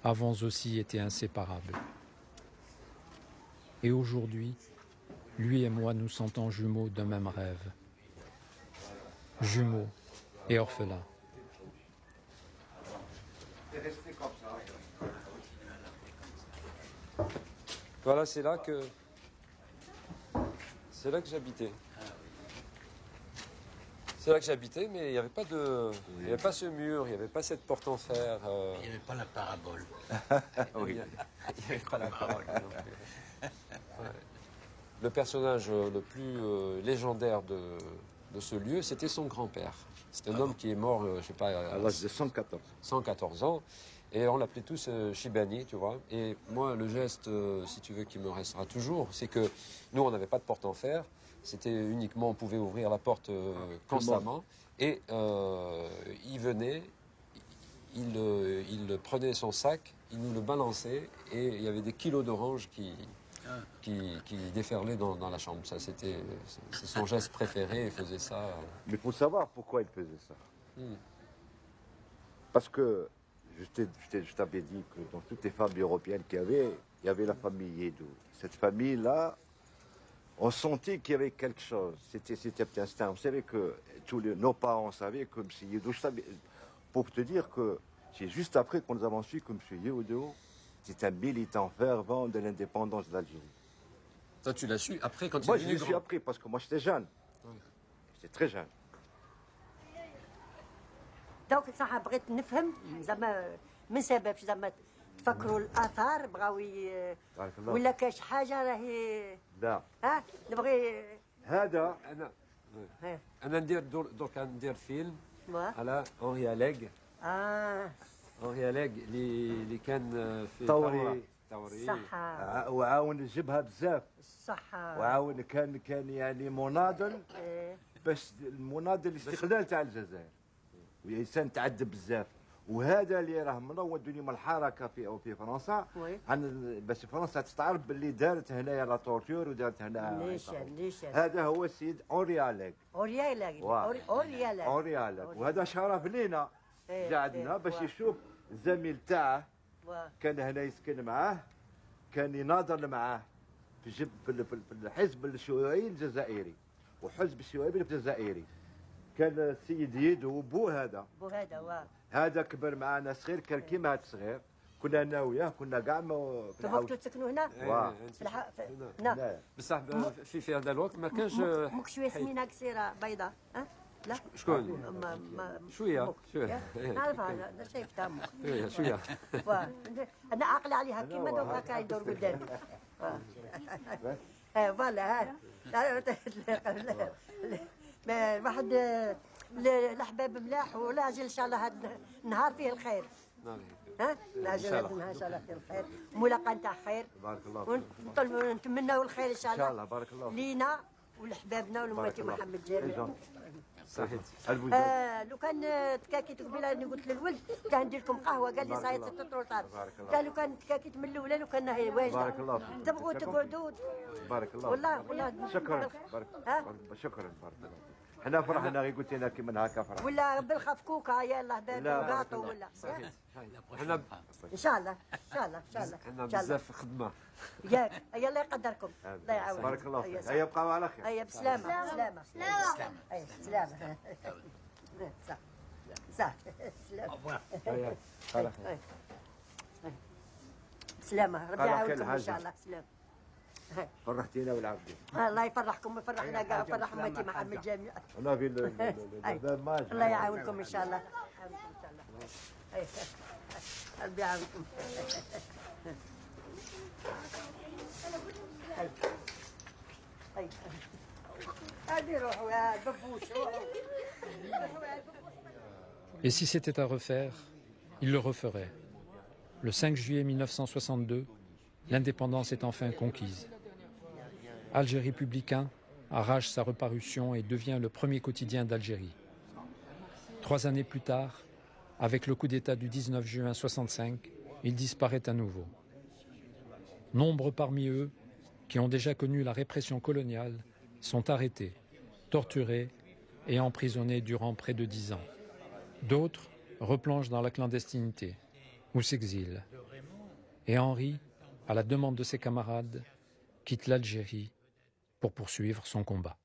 avons aussi été inséparables. Et aujourd'hui, lui et moi nous sentons jumeaux d'un même rêve. Jumeaux et orphelins. Voilà, c'est là que j'habitais. C'est là que j'habitais, mais il n'y avait pas ce mur, il n'y avait pas cette porte en fer. Il n'y avait pas la parabole. Oui. Il n'y avait pas la parabole non plus. Ouais. Le personnage le plus légendaire de ce lieu, c'était son grand-père. C'est un homme qui est mort, je sais pas, à l'âge de 114 ans. Et on l'appelait tous Chibani, tu vois. Et moi, le geste, si tu veux, qui me restera toujours, c'est que nous, on n'avait pas de porte en fer. C'était uniquement, on pouvait ouvrir la porte constamment. Et il venait, il prenait son sac, il nous le balançait, et il y avait des kilos d'oranges qui déferlaient dans la chambre. Ça, c'est son geste préféré, il faisait ça. Mais il faut savoir pourquoi il faisait ça. Parce que Je t'avais dit que dans toutes les familles européennes qu'il y avait, il y avait la famille Yedou. Cette famille-là, on sentait qu'il y avait quelque chose. C'était un instinct. Vous savez que nos parents savaient que M. Yedou, pour te dire que c'est juste après qu'on nous avons su que M. Yedou, c'est un militant fervent de l'indépendance d'Algérie. Toi, tu l'as su après quand moi, il est je venu l'ai su après parce que moi, j'étais jeune. J'étais très jeune. Donc, صح بغيت نفهم زعما من سبب زعما تفكروا الآثار بغاو ولا كاين شي حاجة راهي لا ها نبغي هذا أنا ندير فيلم على أونري أليغ. أونري أليغ اللي كان في طوري صح وعاون الجبهة بزاف صح وعاون كان يعني مناضل باش المناضل الاستقلال تاع الجزائر وإنسان تعذب بزاف وهذا اللي راه منوض من الحركه في فرنسا عن باش فرنسا تستعرف باللي دارت هنايا لا تورتور ودارت هنا هذا هو السيد أونري أليغ وهذا شرف لينا قعدنا باش يشوف الزميل تاعه كان هنا يسكن معاه كان يناضل معاه في الحزب الشيوعي الجزائري وحزب الشيوعي الجزائري كان السيد يدو بو هذا هذا كبر معنا صغير كان كيما هذا الصغير كنا انا وياه كنا كاع تبقوا تسكنوا هنا؟ هنا بصح في هذا الوقت ما كانش موك شويه سمينه قصيره بيضاء لا شكون؟ شويه نعرفها انا شايفتها موك شويه انا عاقله عليها كيما دوك هكا يدور قدامي فوالا واحد الاحباب ملاح ولاجل ان شاء الله هذا النهار فيه الخير لاجل هذا النهار ان شاء الله فيه الخير ملاقاه نتاع خير بارك الله نتمناو الخير ان شاء الله ان شاء الله بارك الله لينا ولحبابنا ولمواتي محمد جامع صحيح لو كان تكاكيت قبيله اني قلت للولد كان ندير لكم قهوه قال لي صاير 6 طروطات قال لو كان تكاكيت من الاولى لو كان هي واجده بارك الله تبغوا تقعدوا بارك الله والله شكرا شكرا بارك الله حنا فرحنا غير قلت لنا كيما هكا فرح ولا بالخف كوكا يلا باطو ولا حنا ان شاء الله ان شاء الله ان شاء الله حنا بزاف خدمه ياك الله يقدركم الله يعاونك بارك الله فيك هيا بقاو على خير هيا بسلامه سلامه سلامه صح صح سلامه سلامه ربي يعاونكم ان شاء الله سلام فرحتينا والعافيه الله يفرحكم ويفرحنا كاع ويفرح امتي محمد جميع انا في الله يعاونكم ان شاء الله ربي يعاونكم Et si c'était à refaire, il le referait. Le 5 juillet 1962, l'indépendance est enfin conquise. Alger républicain arrache sa reparution et devient le premier quotidien d'Algérie. 3 années plus tard, avec le coup d'État du 19 juin 1965, il disparaît à nouveau. Nombre parmi eux, qui ont déjà connu la répression coloniale, sont arrêtés, torturés et emprisonnés durant près de 10 ans. D'autres replongent dans la clandestinité ou s'exilent. Et Henri, à la demande de ses camarades, quitte l'Algérie pour poursuivre son combat.